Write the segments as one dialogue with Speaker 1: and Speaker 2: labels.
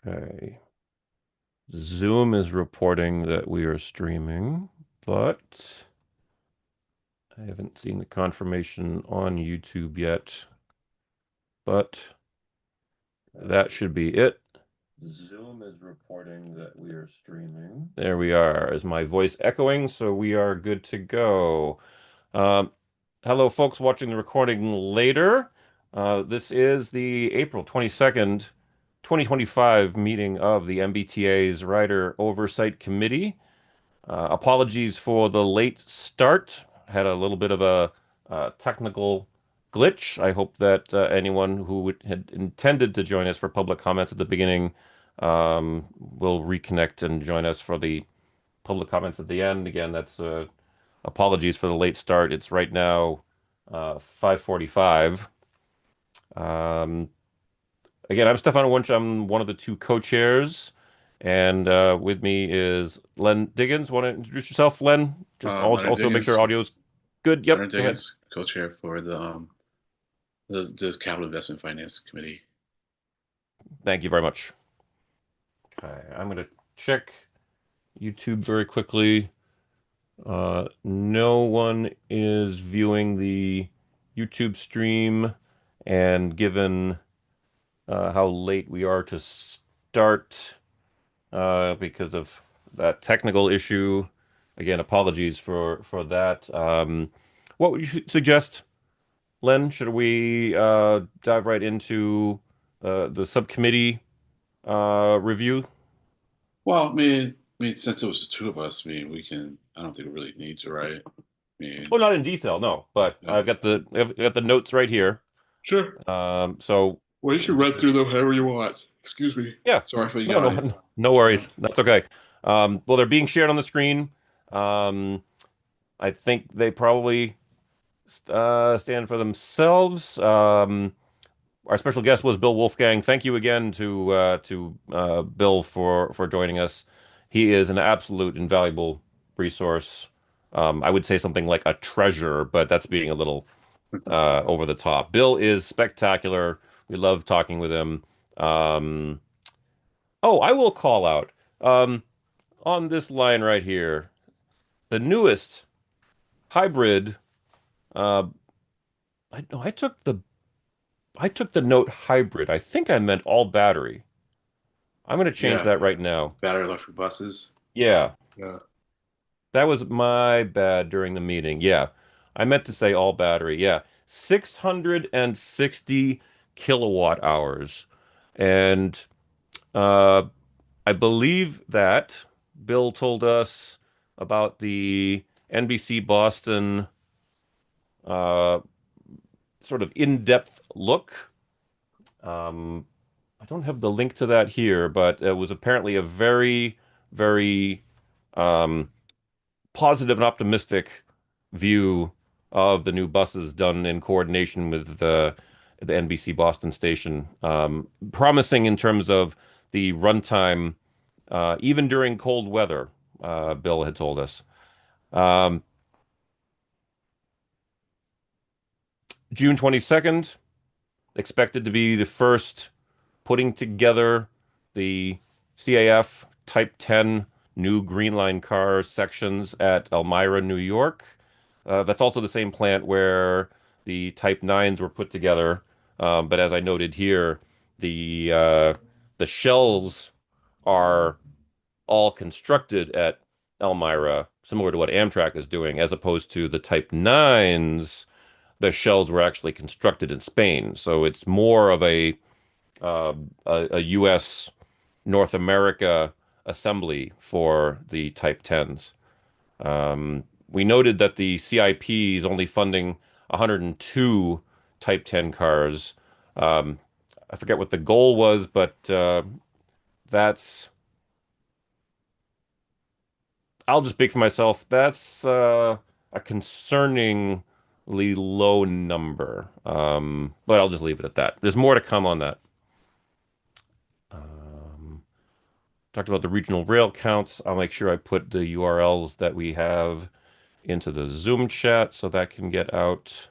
Speaker 1: Okay. Zoom is reporting that we are streaming, but I haven't seen the confirmation on YouTube yet. But that should be it. Zoom is reporting that we are streaming. There we are. Is my voice echoing? So we are good to go. Um, Hello, folks watching the recording later. This is the April 22nd, 2025 meeting of the MBTA's Rider Oversight Committee. Apologies for the late start. Had a little bit of a technical glitch. I hope that anyone who had intended to join us for public comments at the beginning will reconnect and join us for the public comments at the end. Again, that's apologies for the late start. It's right now 5:45. Um, Again, I'm Stefan Wunsch. I'm one of the two co-chairs, and with me is Len Diggins. Want to introduce yourself, Len? Just
Speaker 2: Leonard
Speaker 1: also make sure
Speaker 2: Diggins,
Speaker 1: audio's good. Yep,
Speaker 2: Leonard
Speaker 1: go ahead.
Speaker 2: Diggins, co-chair for the Capital Investment Finance Committee.
Speaker 1: Thank you very much. Okay, I'm gonna check YouTube very quickly. No one is viewing the YouTube stream, and given how late we are to start because of that technical issue. Again, apologies for that. What would you suggest, Len? Should we dive right into the subcommittee review?
Speaker 2: Well, I mean, since it was the two of us, I mean, we can. I don't think we really need to, right? I mean,
Speaker 1: Well, not in detail, no, but
Speaker 2: yeah.
Speaker 1: I've got the notes right here.
Speaker 2: Sure.
Speaker 1: So
Speaker 2: Well, you can read through them however you want. Excuse me.
Speaker 1: yeah,
Speaker 2: Sorry for the
Speaker 1: no, no,
Speaker 2: yawning.
Speaker 1: no
Speaker 2: Yeah.
Speaker 1: worries. That's okay. Well, they're being shared on the screen. Um, I think they probably stand for themselves. Our special guest was Bill Wolfgang. Thank you again to Bill for joining us. He is an absolute invaluable resource. I would say something like a treasure, but that's being a little over the top. Bill is spectacular. We love talking with him. Um, oh, I will call out um, on this line right here, the newest hybrid. Uh, no, I took the note hybrid. I think I meant all battery. I'm going to change
Speaker 2: Yeah.
Speaker 1: that right now.
Speaker 2: Battery electric buses.
Speaker 1: Yeah,
Speaker 2: Yeah.
Speaker 1: that was my bad during the meeting. Yeah, I meant to say all battery. Yeah, 660 kilowatt hours. And uh, I believe that Bill told us about the NBC Boston uh, sort of in-depth look. Um, I don't have the link to that here, but it was apparently a very, very um, positive and optimistic view of the new buses done in coordination with the NBC Boston station. Promising in terms of the runtime, even during cold weather, Bill had told us. Um, June 22nd, expected to be the first putting together the CAF Type 10 new Green Line car sections at Elmira, New York. That's also the same plant where the Type 9s were put together. But as I noted here, the shells are all constructed at Elmira, similar to what Amtrak is doing, as opposed to the Type 9s. The shells were actually constructed in Spain, so it's more of uh, a U.S. North America assembly for the Type 10s. We noted that the CIP is only funding 102 Type 10 cars. Um, I forget what the goal was, but that's, I'll just speak for myself. That's a concerningly low number. But I'll just leave it at that. There's more to come on that. Um, Talked about the regional rail counts. I'll make sure I put the URLs that we have into the Zoom chat so that can get out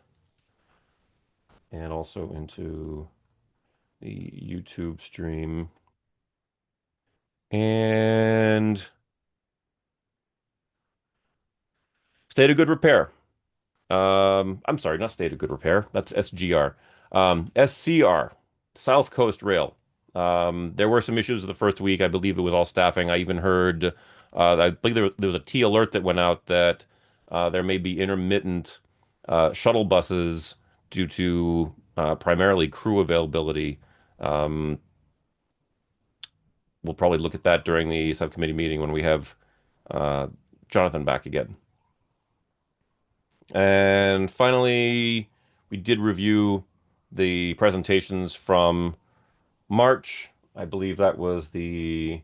Speaker 1: and also into the YouTube stream. And state of good repair. I'm sorry, not state of good repair. That's SGR. SCR, South Coast Rail. There were some issues the first week. I believe it was all staffing. I even heard, I believe there was a T alert that went out that there may be intermittent shuttle buses due to primarily crew availability. Um, we'll probably look at that during the subcommittee meeting when we have uh, Jonathan back again. And finally, we did review the presentations from March. I believe that was the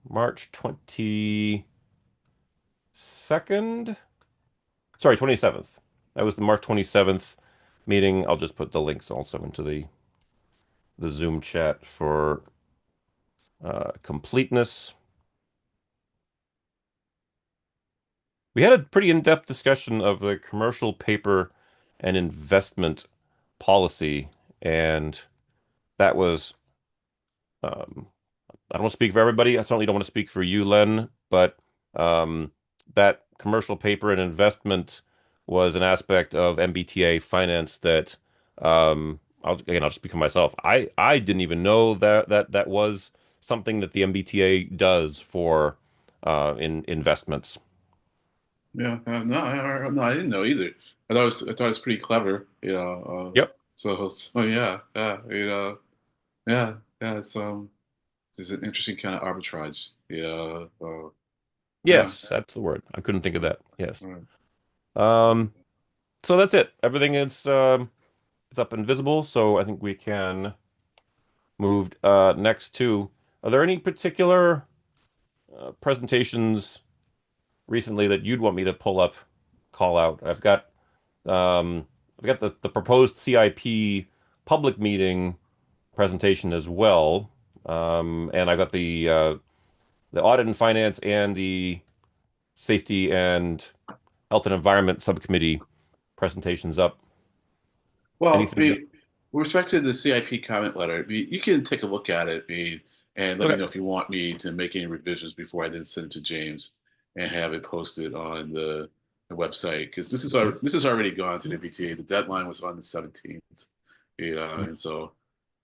Speaker 1: March 22nd. Sorry, 27th. That was the March 27th meeting. I'll just put the links also into the Zoom chat for completeness. We had a pretty in-depth discussion of the commercial paper and investment policy, and that was um, I don't want to speak for everybody. I certainly don't want to speak for you, Len, but um, that commercial paper and investment was an aspect of MBTA finance that I'll just speak for myself. I didn't even know that was something that the MBTA does for in investments.
Speaker 2: Yeah, no, I didn't know either. I thought it was pretty clever,
Speaker 1: Yep.
Speaker 2: so yeah, yeah. It's an interesting kind of arbitrage. Yeah,
Speaker 1: Yes, that's the word. I couldn't think of
Speaker 2: uh,
Speaker 1: that. Yes.
Speaker 2: all right.
Speaker 1: Um, so that's it. Everything is it's up and visible, so I think we can moved next to. Are there any particular presentations recently that you'd want me to pull up, call out? Um, I've got the proposed CIP public meeting presentation as well, and I've got the audit and finance and the safety and health and environment subcommittee presentations up.
Speaker 2: Well,
Speaker 1: Anything that?
Speaker 2: with respect to the CIP comment letter, you can take a look at it, and let me
Speaker 1: Okay.
Speaker 2: know if you want me to make any revisions before I then send it to James and have it posted on the website. Because
Speaker 1: Mhm.
Speaker 2: this has already gone to the BTA. The deadline was on the 17th,
Speaker 1: Mhm.
Speaker 2: and so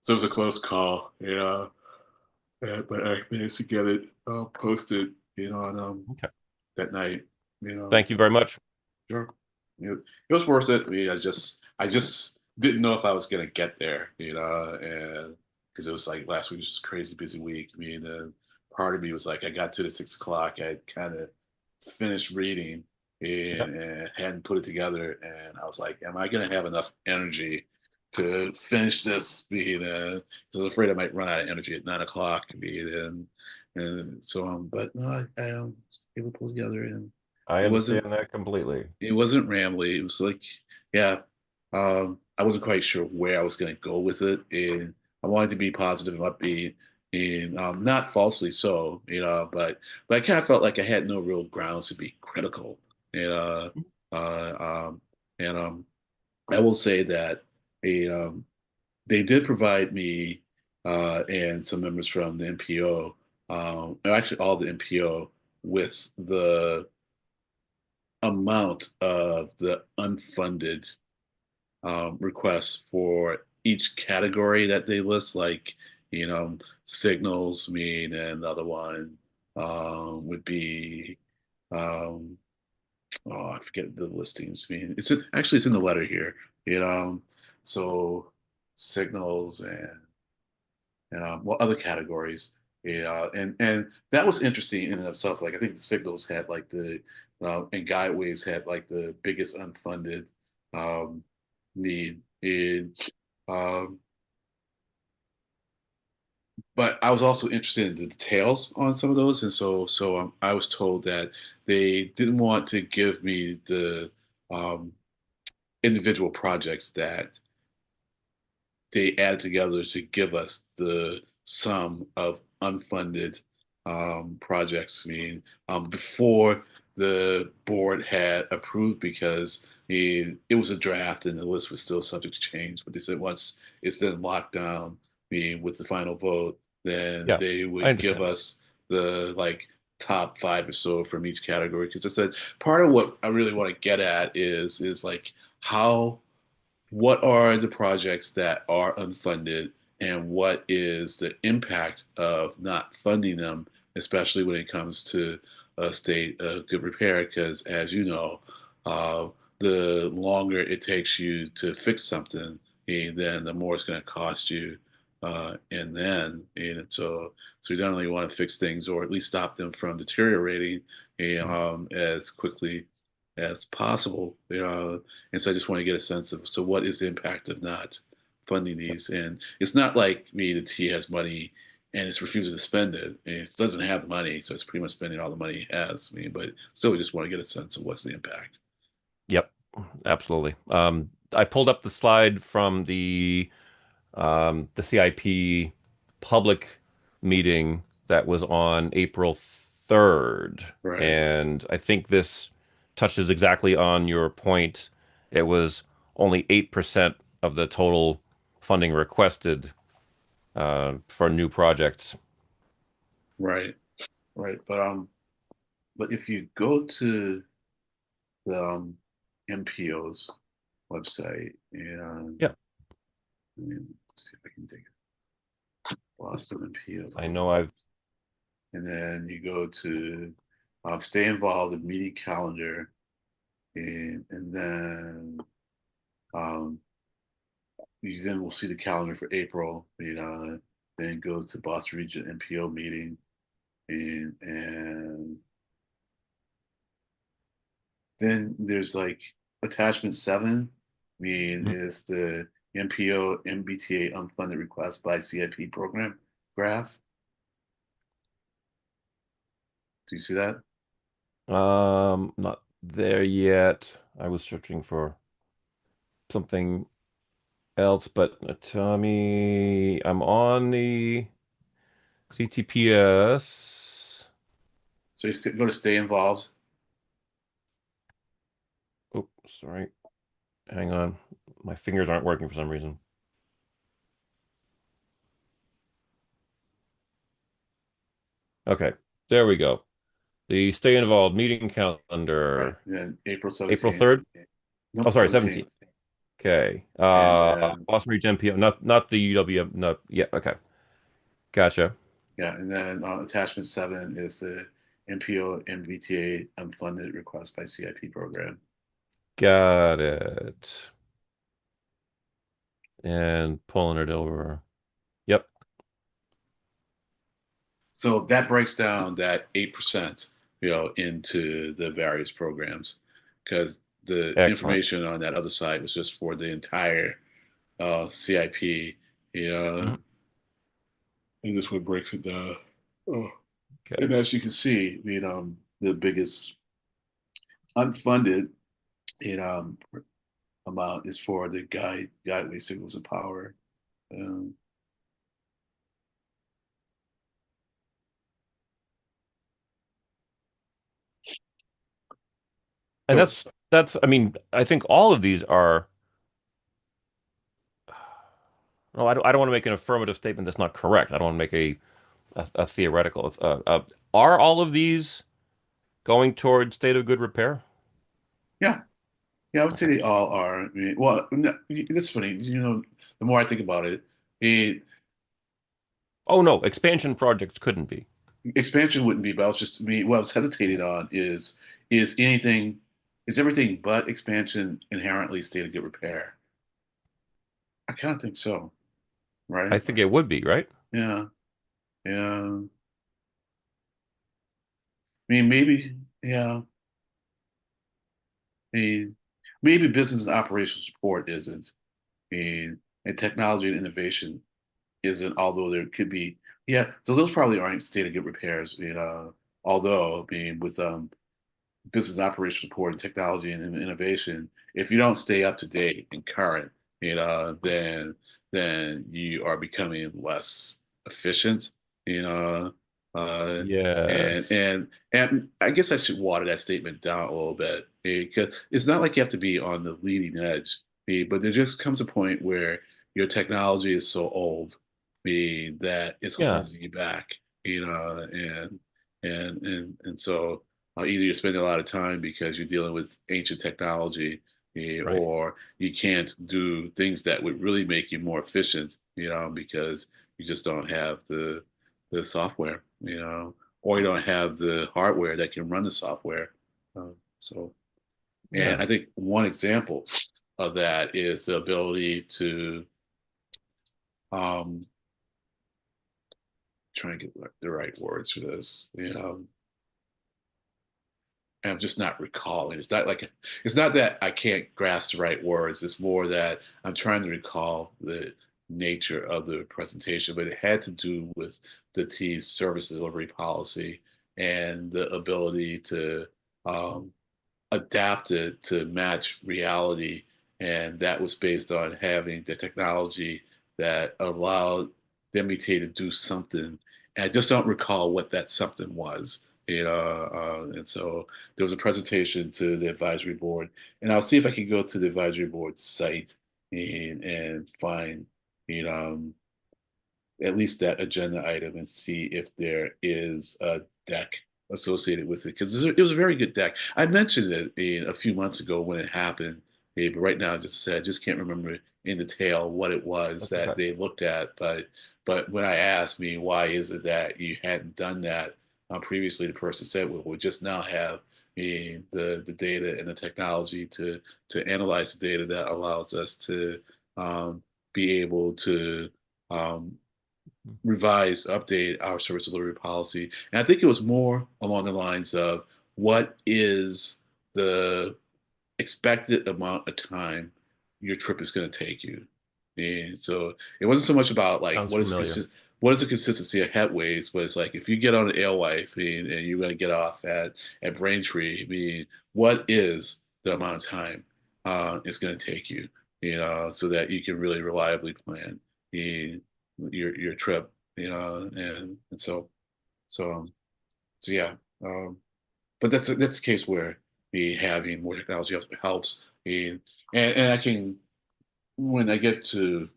Speaker 2: it was a close call, but I managed to get it posted, on
Speaker 1: Okay.
Speaker 2: that night, you know.
Speaker 1: Thank you very much.
Speaker 2: Sure. It was worth it. I just didn't know if I was gonna get there, and because it was like last week was just a crazy busy week. Part of me was like, I got to the 6 o'clock, I kind of finished reading
Speaker 1: Yep.
Speaker 2: and hadn't put it together, and I was like, am I gonna have enough energy to finish this? Because I was afraid I might run out of energy at 9 o'clock. And so but no, I was able to pull together, and
Speaker 1: I
Speaker 2: it wasn't
Speaker 1: understand that completely.
Speaker 2: it wasn't rambly. It was like, yeah, I wasn't quite sure where I was going to go with it, and I wanted to be positive and upbeat, and not falsely so, but I kind of felt like I had no real grounds to be critical, and uh, um, and I will say that a they did provide me and some members from the NPO, or actually all the NPO, with the amount of the unfunded requests for each category that they list, like, signals, and the other one would be, um, oh, I forget the listings. Actually, it's in the letter here, you know, so signals and what other categories. Yeah, and that was interesting in and of itself. Like, I think the signals had like and guideways had like the biggest unfunded um, need. Um, but I was also interested in the details on some of those, and so I was told that they didn't want to give me the um, individual projects that they added together to give us the sum of unfunded projects. Before the board had approved, because it was a draft and the list was still subject to change. But they said once it's then locked down, with the final vote, then
Speaker 1: Yeah,
Speaker 2: they
Speaker 1: I
Speaker 2: would give
Speaker 1: understand.
Speaker 2: us the like top five or so from each category because I said part of what I really want to get at is like how what are the projects that are unfunded and what is the impact of not funding them, especially when it comes to a state of good repair? Because as you know, uh, the longer it takes you to fix something, then the more it's going to cost you. So we don't really want to fix things or at least stop them from deteriorating as quickly as possible. And so I just want to get a sense of so what is the impact of not funding these? And it's not like me, the T has money and it's refusing to spend it. And it doesn't have the money, so it's pretty much spending all the money it has. But still, we just want to get a sense of what's the impact.
Speaker 1: Yep, absolutely. I pulled up the slide from the CIP public meeting that was on April 3rd.
Speaker 2: Right,
Speaker 1: And I think this touches exactly on your point. It was only 8% of the total funding requested for new projects.
Speaker 2: right, right. But if you go to the MPO's website, and
Speaker 1: Yeah,
Speaker 2: let me see if I can dig it. Boston
Speaker 1: I
Speaker 2: MPO.
Speaker 1: know I've.
Speaker 2: And then you go to stay involved in meeting calendar, and then um, you then will see the calendar for April. Then go to Boston Region NPO meeting, and then there's like attachment seven.
Speaker 1: Mhm.
Speaker 2: Is the NPO MBTA unfunded request by CIP program graph. Do you see that?
Speaker 1: Not there yet. I was searching for something else, but Tommy, I'm on the CTPS.
Speaker 2: So you go to stay involved.
Speaker 1: Oh, sorry. Hang on. My fingers aren't working for some reason. Okay, there we go. The stay involved meeting
Speaker 2: Right.
Speaker 1: calendar,
Speaker 2: And then April
Speaker 1: April
Speaker 2: 17th.
Speaker 1: 3rd. Oh,
Speaker 2: Nope,
Speaker 1: sorry,
Speaker 2: 17th.
Speaker 1: 17th. Okay.
Speaker 2: And then
Speaker 1: Boston Region MPO, not the UWM. No, yeah, okay. Gotcha.
Speaker 2: Yeah, and then attachment seven is the MPO MVTA unfunded request by CIP program.
Speaker 1: Got it. And pulling it over. Yep.
Speaker 2: So that breaks down that 8%, into the various programs, because the
Speaker 1: Excellent.
Speaker 2: information on that other side was just for the entire CIP, you know,
Speaker 1: Mhm.
Speaker 2: and this one breaks it down. Oh.
Speaker 1: Okay.
Speaker 2: And as you can see, the biggest unfunded, amount is for the guideway signals and power. Um,
Speaker 1: And
Speaker 2: so
Speaker 1: that's I mean, I think all of these are no, I don't want to make an affirmative statement that's not correct. I don't want to make a theoretical. Are all of these going toward state of good repair?
Speaker 2: yeah, yeah, I would say
Speaker 1: Okay.
Speaker 2: they all are. I mean, well, no, it's funny. The more I think about it, it
Speaker 1: Oh no, expansion projects couldn't be.
Speaker 2: expansion wouldn't be. But I was just me. What I was hesitating on is anything is everything but expansion inherently state of good repair. I kind of think so,
Speaker 1: I
Speaker 2: right?
Speaker 1: think it would be, right?
Speaker 2: Yeah, yeah. I mean, maybe, yeah. I mean, maybe business and operational support isn't. I mean, and technology and innovation isn't, although there could be, yeah, so those probably aren't state of good repairs, although being with business operation support and technology and innovation, if you don't stay up to date and current, then you are becoming less efficient, you know, uh, and
Speaker 1: Yes.
Speaker 2: and and I guess I should water that statement down a little bit because it's not like you have to be on the leading edge, but there just comes a point where your technology is so old, that it's
Speaker 1: Yeah.
Speaker 2: holding you back. and so either you're spending a lot of time because you're dealing with ancient technology,
Speaker 1: Right.
Speaker 2: or you can't do things that would really make you more efficient, because you just don't have the software, or you don't have the hardware that can run the software. So, and
Speaker 1: Yeah.
Speaker 2: I think one example of that is the ability to um, try and get the right words for this. And I'm just not recalling. It's not that I can't grasp the right words. It's more that I'm trying to recall the nature of the presentation, but it had to do with the T's service delivery policy and the ability to um, adapt it to match reality. And that was based on having the technology that allowed the MBTA to do something. And I just don't recall what that something was. And so there was a presentation to the advisory board, and I'll see if I can go to the advisory board site and find, you know, at least that agenda item and see if there is a deck associated with it, because it was a very good deck. I mentioned it a few months ago when it happened, but right now, just said I just can't remember in detail what it was
Speaker 1: That's
Speaker 2: that
Speaker 1: okay.
Speaker 2: they looked at. But when I asked me why is it that you hadn't done that previously, the person said, "Well, we just now have the data and the technology to analyze the data that allows us to um, be able to." Um, Revise, update our service delivery policy. And I think it was more along the lines of what is the expected amount of time your trip is going to take you. And so it wasn't so much about like
Speaker 1: Sounds familiar.
Speaker 2: what is the consistency of headways, but it's like if you get on an alewife and you're going to get off at Braintree, I mean, what is the amount of time it's going to take you, so that you can really reliably plan the, your trip, and so so yeah. Um, but that's a case where me having more technology helps me, and I can, when I get to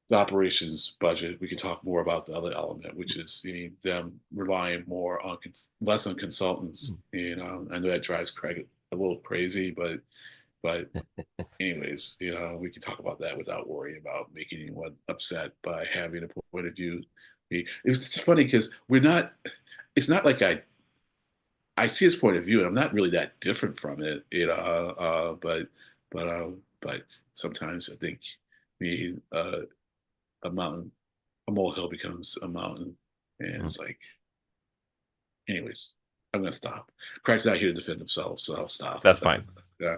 Speaker 2: the operations budget, we can talk more about the other element, which is them relying more on less on consultants. I know that drives Craig a little crazy, but anyways, we can talk about that without worrying about making anyone upset by having a point of view. It's funny because we're not. It's not like I see his point of view, and I'm not really that different from it, but sometimes I think we a mountain, a molehill becomes a mountain, and
Speaker 1: Mm.
Speaker 2: it's like, anyways, I'm gonna stop. Craig's not here to defend himself, so I'll stop.
Speaker 1: That's fine.
Speaker 2: Yeah.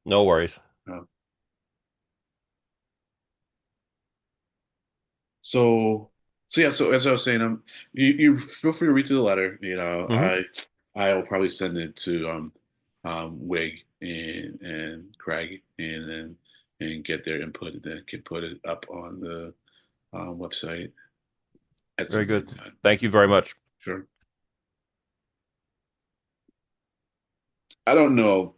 Speaker 1: No worries.
Speaker 2: Uh, so so yeah, so as I was saying, you feel free to read through the letter.
Speaker 1: Hmm.
Speaker 2: I will probably send it to Wig and Craig, and get their input, and then can put it up on the website at
Speaker 1: Very
Speaker 2: some point
Speaker 1: good.
Speaker 2: in time.
Speaker 1: Thank you very much.
Speaker 2: Sure. I don't know.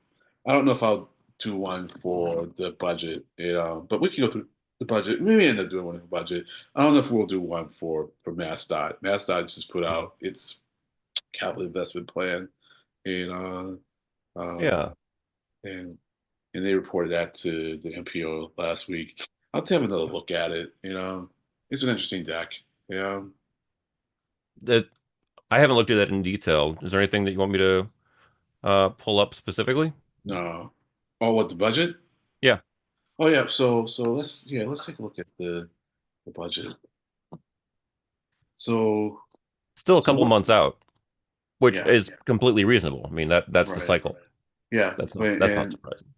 Speaker 2: I don't know if I'll do one for the budget, but we can go through the budget. Maybe end up doing one for budget. I don't know if we'll do one for MassDOT. MassDOT just put
Speaker 1: Mhm.
Speaker 2: out its capital investment plan, and
Speaker 1: Yeah.
Speaker 2: and and they reported that to the MPO last week. I'll have to have another look at it. It's an interesting deck. Yeah.
Speaker 1: That I haven't looked at that in detail. Is there anything that you want me to pull up specifically?
Speaker 2: No. Oh, what, the budget?
Speaker 1: Yeah.
Speaker 2: Oh yeah. So let's take a look at the budget. So
Speaker 1: Still a
Speaker 2: so
Speaker 1: couple
Speaker 2: what?
Speaker 1: months out, which
Speaker 2: Yeah.
Speaker 1: is completely reasonable. I mean, that's the
Speaker 2: Right.
Speaker 1: cycle.
Speaker 2: Yeah.
Speaker 1: That's not
Speaker 2: And
Speaker 1: surprising.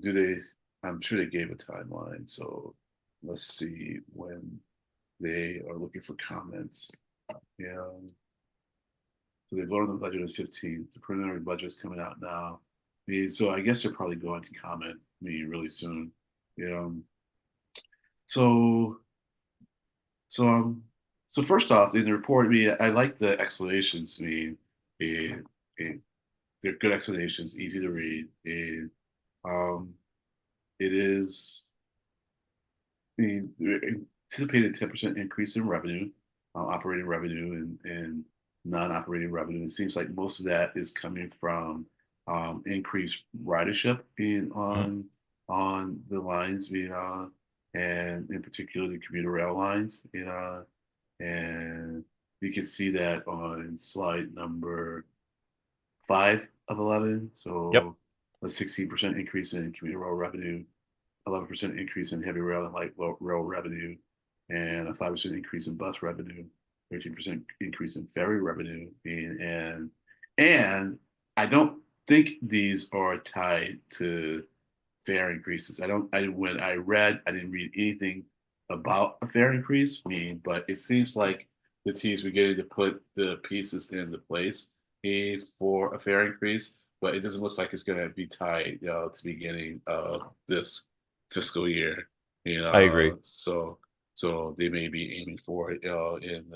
Speaker 2: do they? I'm sure they gave a timeline. So let's see when they are looking for comments. Yeah. So they voted on the budget on the 15th. The preliminary budget is coming out now. So I guess they're probably going to comment me really soon. Yeah. So so so first off, in the report, I like the explanations. Eh, eh, they're good explanations, easy to read. Um, it is the anticipated 10% increase in revenue. operating revenue and non-operating revenue. It seems like most of that is coming from increased ridership in
Speaker 1: Mhm.
Speaker 2: on the lines, and in particular the commuter rail lines, and you can see that on slide number 5 of 11.
Speaker 1: Yep.
Speaker 2: So a 16% increase in commuter rail revenue, 11% increase in heavy rail and light rail revenue, and a 5% increase in bus revenue, 13% increase in ferry revenue, and I don't think these are tied to fare increases. I don't. I when I read, I didn't read anything about a fare increase. But it seems like the teams were getting to put the pieces into place for a fare increase, but it doesn't look like it's going to be tied, to the beginning of this fiscal year.
Speaker 1: I agree.
Speaker 2: So they may be aiming for it, in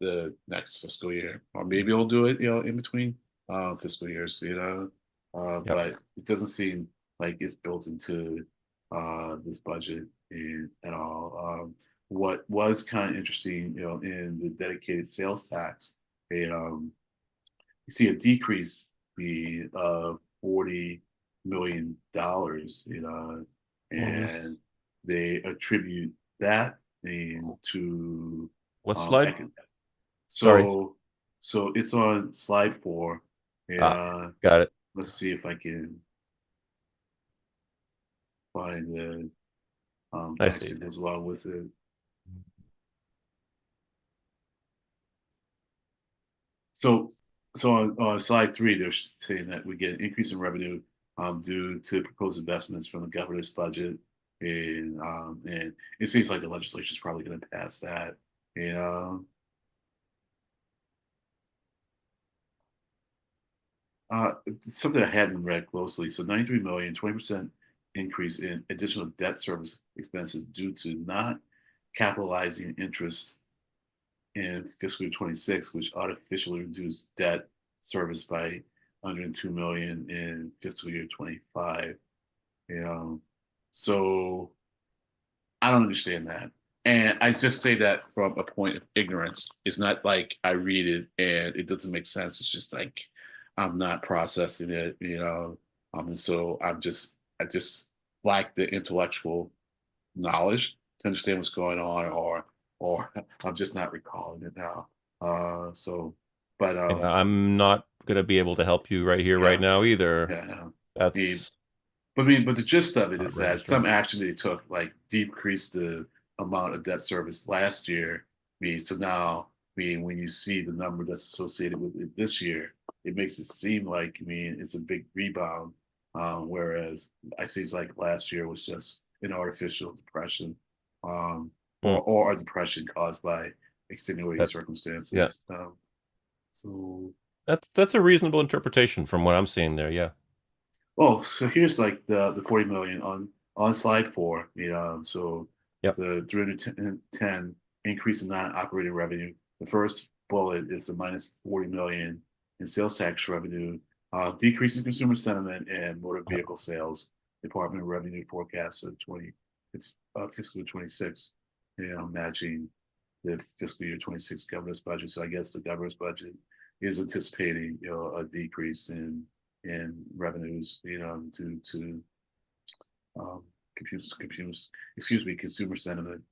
Speaker 2: the next fiscal year, or maybe they'll do it, in between fiscal years.
Speaker 1: Yep.
Speaker 2: But it doesn't seem like it's built into this budget at all. What was kind of interesting, in the dedicated sales tax, you see a decrease of $40 million,
Speaker 1: Mhm.
Speaker 2: and they attribute that to
Speaker 1: What
Speaker 2: um,
Speaker 1: slide?
Speaker 2: econ-
Speaker 1: Sorry.
Speaker 2: so so it's on slide 4. And
Speaker 1: Ah, got it.
Speaker 2: let's see if I can find the
Speaker 1: I
Speaker 2: text
Speaker 1: see.
Speaker 2: that goes along with it. So, on slide 3, they're saying that we get an increase in revenue due to proposed investments from the governor's budget, and it seems like the legislature is probably going to pass that. And something I hadn't read closely. So, 93 million, 20% increase in additional debt service expenses due to not capitalizing interest in fiscal year 26, which artificially reduced debt service by 102 million in fiscal year 25. You know, so I don't understand that. And I just say that from a point of ignorance. It's not like I read it and it doesn't make sense. It's just like I'm not processing it. And so I just lack the intellectual knowledge to understand what's going on, or I'm just not recalling it now. So, but
Speaker 1: Yeah, I'm not gonna be able to help you right here, right
Speaker 2: yeah,
Speaker 1: now either.
Speaker 2: yeah. No.
Speaker 1: That's
Speaker 2: But the gist of it
Speaker 1: not
Speaker 2: is that some
Speaker 1: registering.
Speaker 2: action they took, like decreased the amount of debt service last year. So now, when you see the number that's associated with it this year, it makes it seem like, it's a big rebound, whereas it seems like last year was just an artificial depression,
Speaker 1: Hmm.
Speaker 2: or a depression caused by extenuating
Speaker 1: That yeah.
Speaker 2: circumstances. So
Speaker 1: That's a reasonable interpretation from what I'm seeing there. Yeah.
Speaker 2: Oh, so here's like the 40 million on slide 4. So
Speaker 1: Yep.
Speaker 2: the 310 increase in non-operating revenue. The first bullet is the minus 40 million in sales tax revenue, decrease in consumer sentiment and motor
Speaker 1: Yep.
Speaker 2: vehicle sales. Department of Revenue forecasts of fiscal year 26, matching the fiscal year 26 governor's budget. So I guess the governor's budget is anticipating, a decrease in revenues, due to um, consumer sentiment,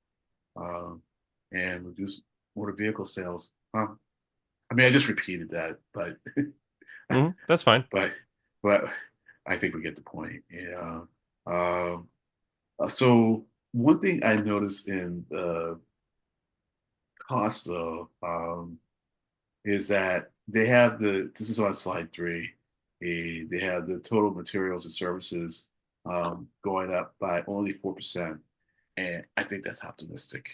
Speaker 2: um, and reduce motor vehicle sales. I mean, I just repeated that, but
Speaker 1: That's fine.
Speaker 2: but but I think we get the point. Um, so one thing I noticed in the cost, though, is that they have this is on slide 3. They have the total materials and services going up by only 4%. And I think that's optimistic.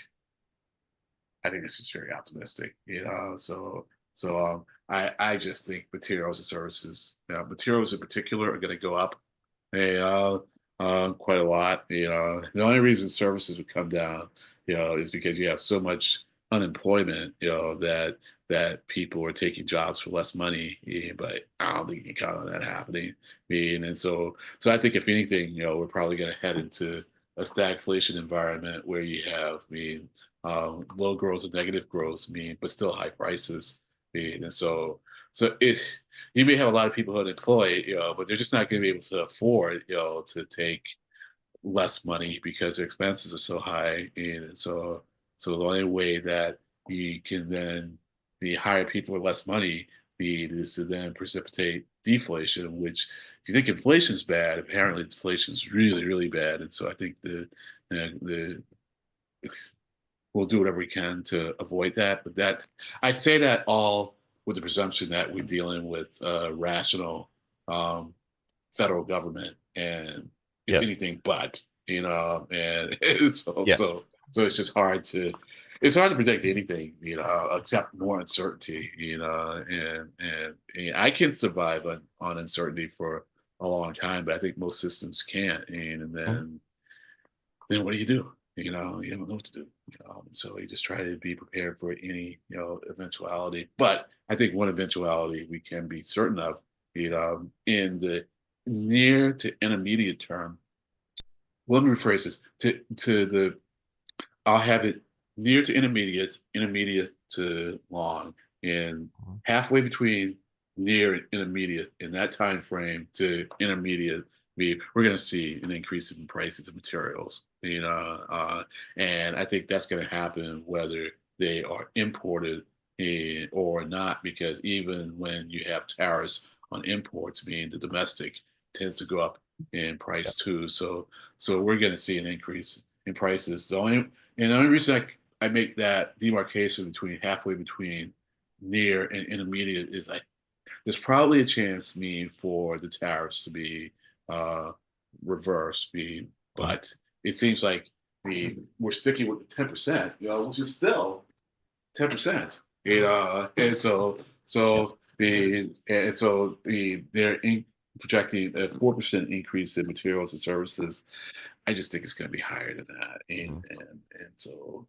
Speaker 2: I think it's just very optimistic, So I just think materials and services, materials in particular, are going to go up, quite a lot. The only reason services would come down, is because you have so much unemployment, that people are taking jobs for less money. But I don't think you can count on that happening. And so I think if anything, we're probably going to head into a stagflation environment where you have, low growth or negative growth, but still high prices. And so you may have a lot of people who are unemployed, but they're just not going to be able to afford, to take less money because their expenses are so high. And so the only way that you can then hire people with less money is to then precipitate deflation, which if you think inflation is bad, apparently deflation is really, really bad. And so I think the we'll do whatever we can to avoid that. But that I say that all with the presumption that we're dealing with rational um, federal government, and it's
Speaker 1: Yes.
Speaker 2: anything but, and
Speaker 1: Yes.
Speaker 2: so it's hard to predict anything, except more uncertainty, and I can survive on uncertainty for a long time, but I think most systems can't. And
Speaker 1: Mhm.
Speaker 2: then what do you do? You don't know what to do. So you just try to be prepared for any, eventuality. But I think one eventuality we can be certain of, in the near to intermediate term. Well, let me rephrase this to the I'll have it near to intermediate, intermediate to long, and
Speaker 1: Mhm.
Speaker 2: halfway between near and intermediate in that time frame to intermediate. We're going to see an increase in prices of materials, and I think that's going to happen whether they are imported or not, because even when you have tariffs on imports, meaning the domestic tends to go up in
Speaker 1: Yeah.
Speaker 2: price too. So we're going to see an increase in prices. The only reason I make that demarcation between halfway between near and intermediate is there's probably a chance for the tariffs to be uh, reversed,
Speaker 1: Mhm.
Speaker 2: but it seems like we're sticking with the 10%, which is still 10%. And
Speaker 1: Yes.
Speaker 2: they're projecting a 4% increase in materials and services. I just think it's going to be higher than that,
Speaker 1: Mhm.
Speaker 2: and so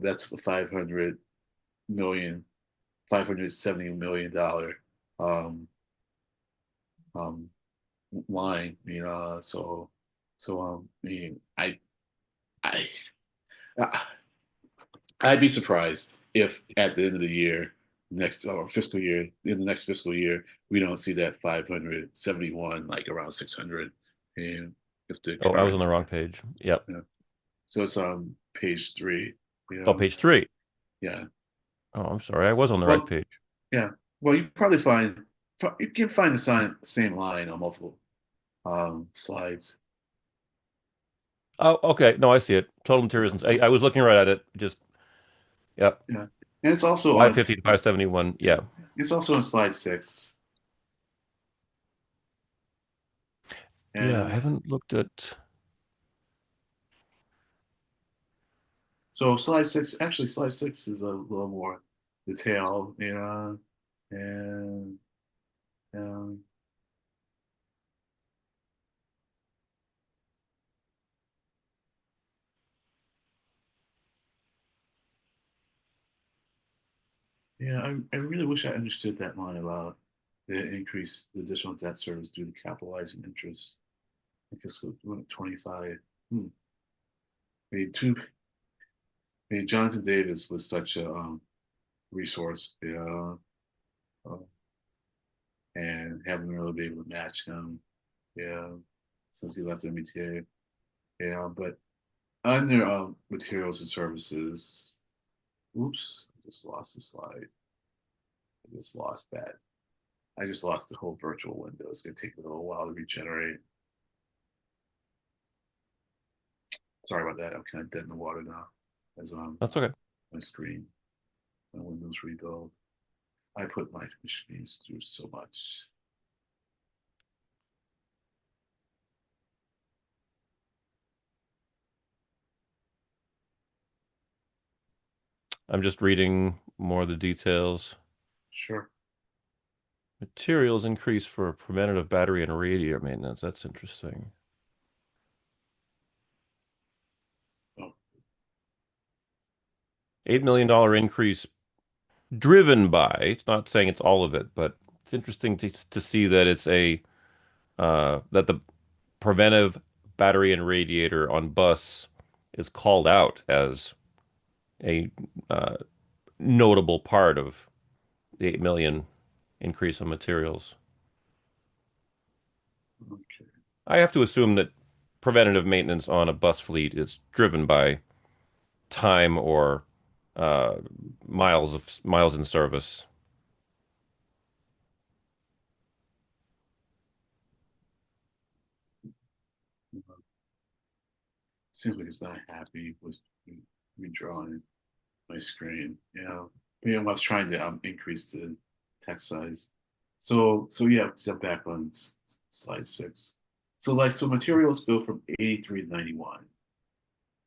Speaker 2: that's the 570 million dollar um, um, line. I I'd be surprised if at the end of the year, next or fiscal year, in the next fiscal year, we don't see that 571 like around 600, and if the
Speaker 1: Oh, I was on the
Speaker 2: current,
Speaker 1: wrong page. Yep.
Speaker 2: yeah. So it's on page 3.
Speaker 1: Oh, page 3.
Speaker 2: Yeah.
Speaker 1: Oh, I'm sorry. I was on the right
Speaker 2: Well,
Speaker 1: page.
Speaker 2: yeah. Well, you can find the same line on multiple slides.
Speaker 1: Oh, okay. No, I see it. Total materials. I was looking right at it. Just, yep.
Speaker 2: Yeah, and it's also on.
Speaker 1: 550 to 571.
Speaker 2: Yeah,
Speaker 1: Yeah.
Speaker 2: it's also on slide 6.
Speaker 1: Yeah. I
Speaker 2: And
Speaker 1: haven't looked at.
Speaker 2: so slide 6 is a little more detailed, and um, yeah, I really wish I understood that line about the additional debt service due to capitalizing interest in fiscal 25. Hmm. Two, Jonathan Davis was such a resource, and haven't really been able to match him, yeah, since he left MBTA. Yeah, but under materials and services, oops, I just lost the slide. I just lost that. I just lost the whole virtual window. It's gonna take a little while to regenerate. Sorry about that. I'm kind of dead in the water now as
Speaker 1: That's okay.
Speaker 2: my screen, my Windows rebuild. I put my machines through so much.
Speaker 1: I'm just reading more of the details.
Speaker 2: Sure.
Speaker 1: Materials increase for preventative battery and radiator maintenance. That's interesting.
Speaker 2: Oh,
Speaker 1: $8
Speaker 2: so,
Speaker 1: million increase driven by, it's not saying it's all of it, but it's interesting to see that it's that the preventive battery and radiator on bus is called out as a uh, notable part of the 8 million increase in materials.
Speaker 2: Okay.
Speaker 1: I have to assume that preventative maintenance on a bus fleet is driven by time or uh, miles in service.
Speaker 2: Seems like it's not happy with me drawing my screen. I was trying to increase the text size. So yeah, step back on slide 6. So materials go from 83 to 91.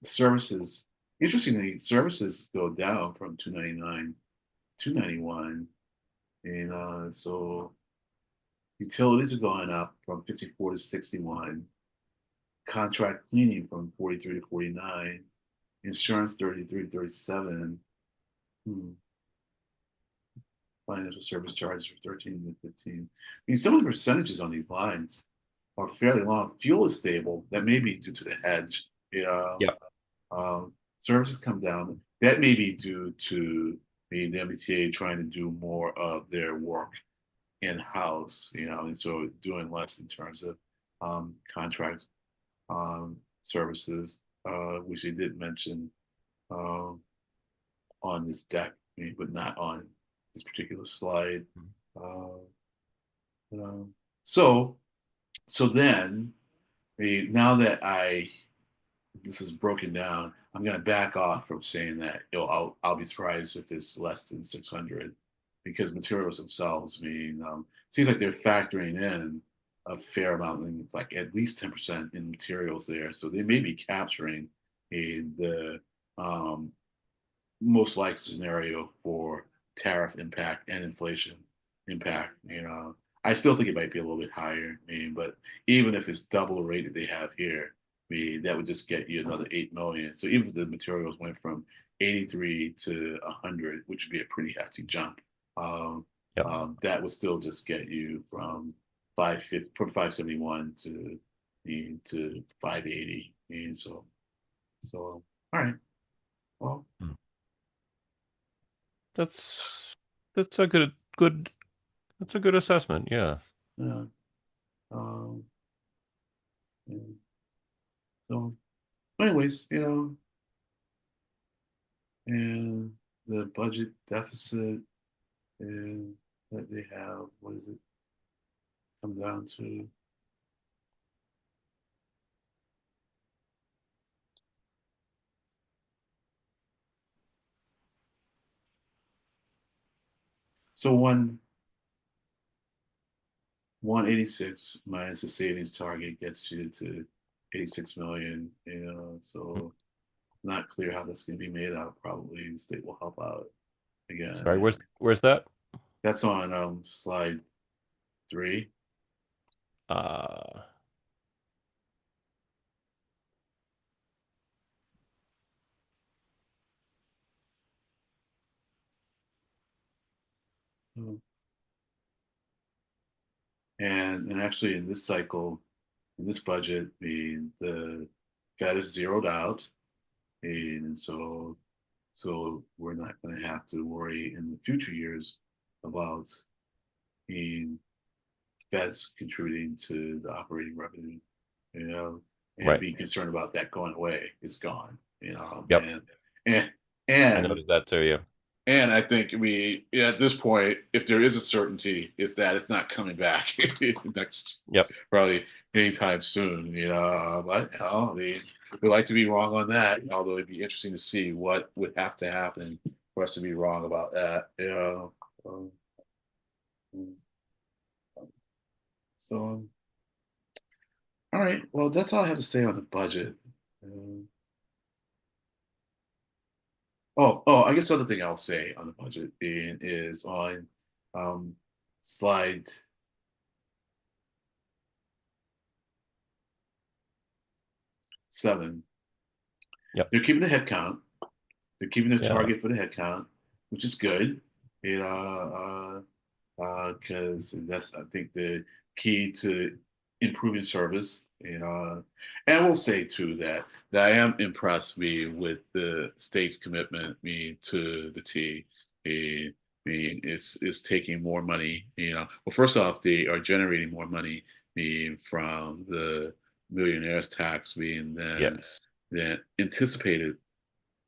Speaker 2: Services, interestingly, services go down from 299 to 91, and so utilities are going up from 54 to 61. Contract cleaning from 43 to 49. Insurance 33 to 37. Hmm. Financial service charges for 13 to 15. I mean, some of the percentages on these lines are fairly long. Fuel is stable. That may be due to the hedge.
Speaker 1: Yep.
Speaker 2: Services come down. That may be due to the MBTA trying to do more of their work in-house, and so doing less in terms of contract services, which they did mention um, on this deck, but not on this particular slide. Uh, um, so, so then, now that I this is broken down, I'm going to back off from saying that. I'll be surprised if it's less than 600, because materials themselves seems like they're factoring in a fair amount, like at least 10% in materials there. So they may be capturing the um, most likely scenario for tariff impact and inflation impact. I still think it might be a little bit higher. But even if it's double the rate that they have here, that would just get you another 8 million. So even if the materials went from 83 to 100, which would be a pretty hefty jump, um,
Speaker 1: Yep.
Speaker 2: that would still just get you from 550 from 571 to 580. And so all right. Well,
Speaker 1: Hmm. That's that's a good that's a good assessment. Yeah.
Speaker 2: yeah. Um, and so, anyways, and the budget deficit and that they have, what does it come down to? So 186 minus the savings target gets you to 86 million. So not clear how that's going to be made out. Probably the state will help out again.
Speaker 1: Sorry, where's that?
Speaker 2: That's on slide 3.
Speaker 1: Uh
Speaker 2: And actually, in this cycle, in this budget, the Fed is zeroed out, and so we're not going to have to worry in the future years about the Fed's contributing to the operating revenue, you know, and
Speaker 1: right.
Speaker 2: being concerned about that going away. It's gone,
Speaker 1: Yep.
Speaker 2: and
Speaker 1: I
Speaker 2: and
Speaker 1: noticed that too, yeah.
Speaker 2: and I think at this point, if there is a certainty, is that it's not coming back next,
Speaker 1: Yep.
Speaker 2: probably anytime soon. But we like to be wrong on that. Although it'd be interesting to see what would have to happen for us to be wrong about that. Um, so, all right. Well, that's all I have to say on the budget. Um, I guess the other thing I'll say on the budget is on um, slide 7.
Speaker 1: Yep.
Speaker 2: They're keeping the head count. They're keeping their
Speaker 1: Yeah.
Speaker 2: target for the head count, which is good. Because that's, I think, the key to improving service. And I will say too that I am impressed me with the state's commitment me to the T. I mean, it's taking more money. Well, first off, they are generating more money from the millionaires tax being
Speaker 1: Yes.
Speaker 2: than anticipated.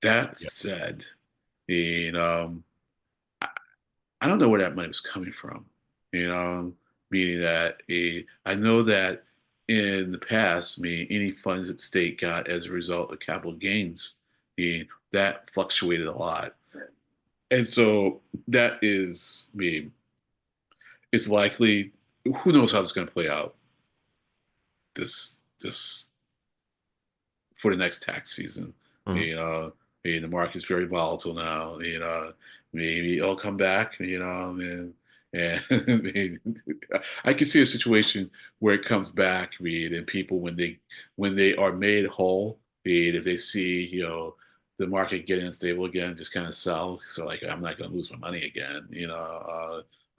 Speaker 2: That
Speaker 1: Yep.
Speaker 2: said, you know, I don't know where that money was coming from. You know, meaning that I know that in the past, any funds that the state got as a result of capital gains, that fluctuated a lot, and so that is, it's likely. Who knows how it's going to play out this for the next tax season.
Speaker 1: Mhm.
Speaker 2: The market's very volatile now. Maybe it'll come back. And I can see a situation where it comes back. And people when they are made whole, if they see the market getting unstable again, just kind of sell. So like I'm not going to lose my money again.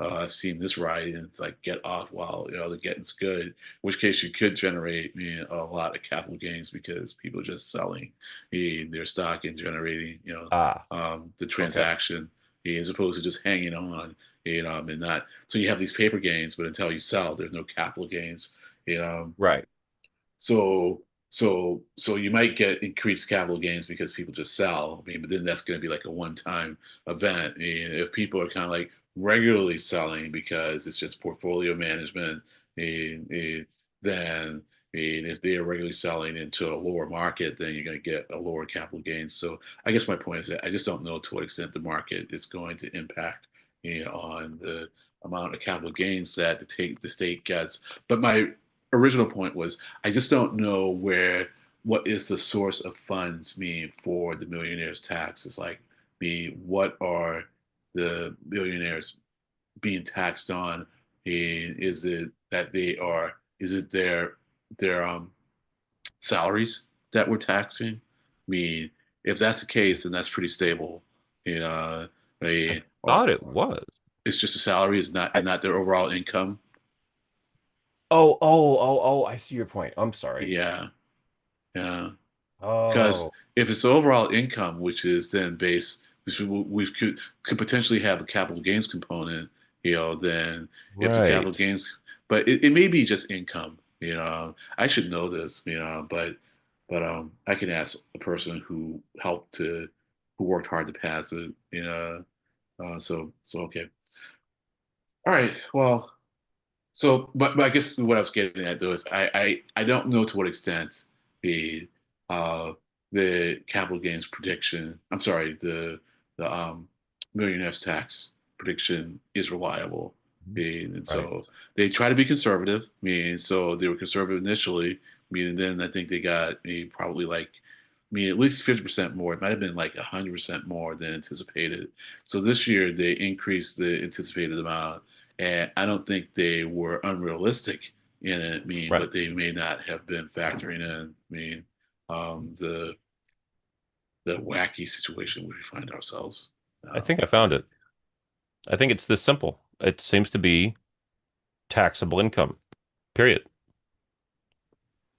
Speaker 2: I've seen this ride, and it's like get off while the getting's good, which case you could generate a lot of capital gains because people are just selling their stock and generating
Speaker 1: Ah,
Speaker 2: the
Speaker 1: okay.
Speaker 2: transaction as opposed to just hanging on and not so you have these paper gains, but until you sell there's no capital gains. you know
Speaker 1: Right.
Speaker 2: so so you might get increased capital gains because people just sell. But then that's going to be like a one-time event. If people are kind of like regularly selling because it's just portfolio management, then if they are regularly selling into a lower market, then you're going to get a lower capital gains. So I guess my point is that I just don't know to what extent the market is going to impact on the amount of capital gains that the state gets. But my original point was I just don't know what is the source of funds mean for the millionaires tax. It's like what are the millionaires being taxed on? And is it that they are is it their salaries that we're taxing? If that's the case, then that's pretty stable. You know,
Speaker 1: I
Speaker 2: or
Speaker 1: thought it was.
Speaker 2: it's just a salary, is not
Speaker 1: I,
Speaker 2: and not their overall income.
Speaker 1: I see your point. I'm sorry.
Speaker 2: Yeah, yeah. Because
Speaker 1: Oh,
Speaker 2: if it's the overall income, which is then based, which we could potentially have a capital gains component, then if the capital
Speaker 1: right.
Speaker 2: gains, but it may be just income. I should know this, but I can ask a person who worked hard to pass it. So okay, all right, well. But I guess what I was getting at though is I don't know to what extent the uh, the capital gains prediction, I'm sorry, the millionaires tax prediction is reliable. And
Speaker 1: Right.
Speaker 2: so they try to be conservative. So they were conservative initially. And then I think they got probably like, at least 50% more. It might have been like 100% more than anticipated. So this year they increased the anticipated amount, and I don't think they were unrealistic in it.
Speaker 1: Right.
Speaker 2: But they may not have been factoring in. The wacky situation where we find ourselves.
Speaker 1: I
Speaker 2: Um,
Speaker 1: think I found it. I think it's this simple. It seems to be taxable income, period.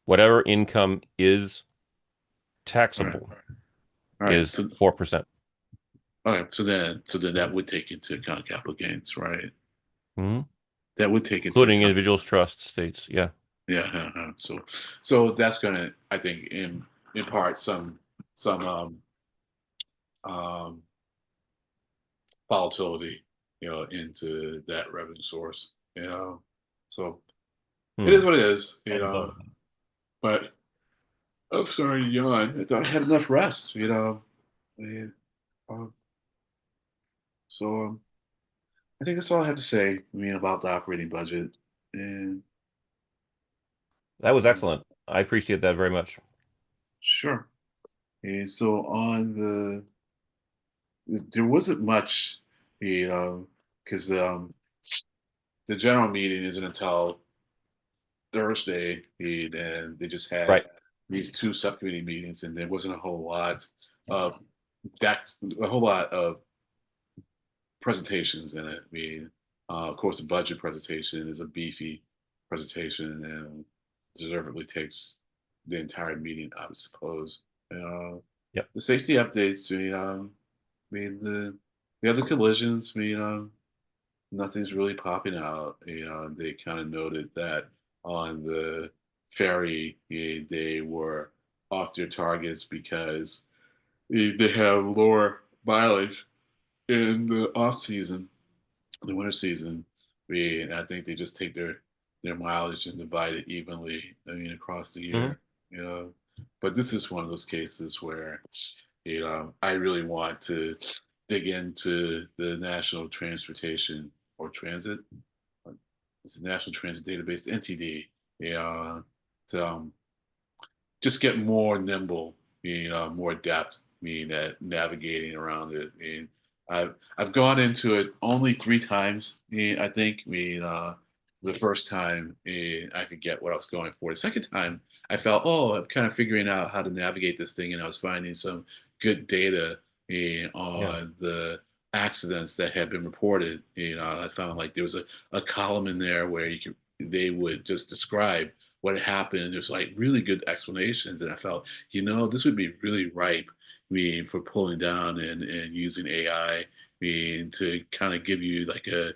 Speaker 1: Whatever income is
Speaker 2: all right,
Speaker 1: taxable
Speaker 2: all right.
Speaker 1: is 4%.
Speaker 2: So then that would take into account capital gains, right?
Speaker 1: Mhm.
Speaker 2: That would take into
Speaker 1: Including
Speaker 2: account.
Speaker 1: individuals, trusts, states. Yeah.
Speaker 2: Yeah. So that's gonna, I think, impart some um, volatility, into that revenue source. So it is
Speaker 1: Hmm.
Speaker 2: what it is.
Speaker 1: I hadn't thought of that.
Speaker 2: But I'm sorry to yawn. I thought I had enough rest. And, um, so I think that's all I have to say. About the operating budget. And
Speaker 1: That was
Speaker 2: um,
Speaker 1: excellent. I appreciate that very much.
Speaker 2: sure. And so there wasn't much, because the general meeting isn't until Thursday, and they just had
Speaker 1: Right.
Speaker 2: these two subcommittee meetings, and there wasn't of that, a whole lot of presentations in it. Of course, the budget presentation is a beefy presentation, deservedly takes the entire meeting, I would suppose. Uh,
Speaker 1: Yep.
Speaker 2: the safety updates, the other collisions, nothing's really popping out. They kind of noted that on the ferry, they were off their targets because they had lower mileage in the off season, the winter season. I think they just take their mileage and divide it evenly. Across the
Speaker 1: Hmm.
Speaker 2: year. You know, but this is one of those cases where I really want to dig into the National Transportation or Transit. It's the National Transit Database, the NTD. To just get more nimble, more adept, at navigating around it. I've gone into it only 3 times. I think. The first time, I forget what I was going for. The second time, I felt, oh, I'm kind of figuring out how to navigate this thing, and I was finding some good data
Speaker 1: Yeah.
Speaker 2: on the accidents that had been reported. I found like there was a column in there where they would just describe what happened. And there's like really good explanations. And I felt, this would be really ripe, for pulling down and using AI, to kind of give you like a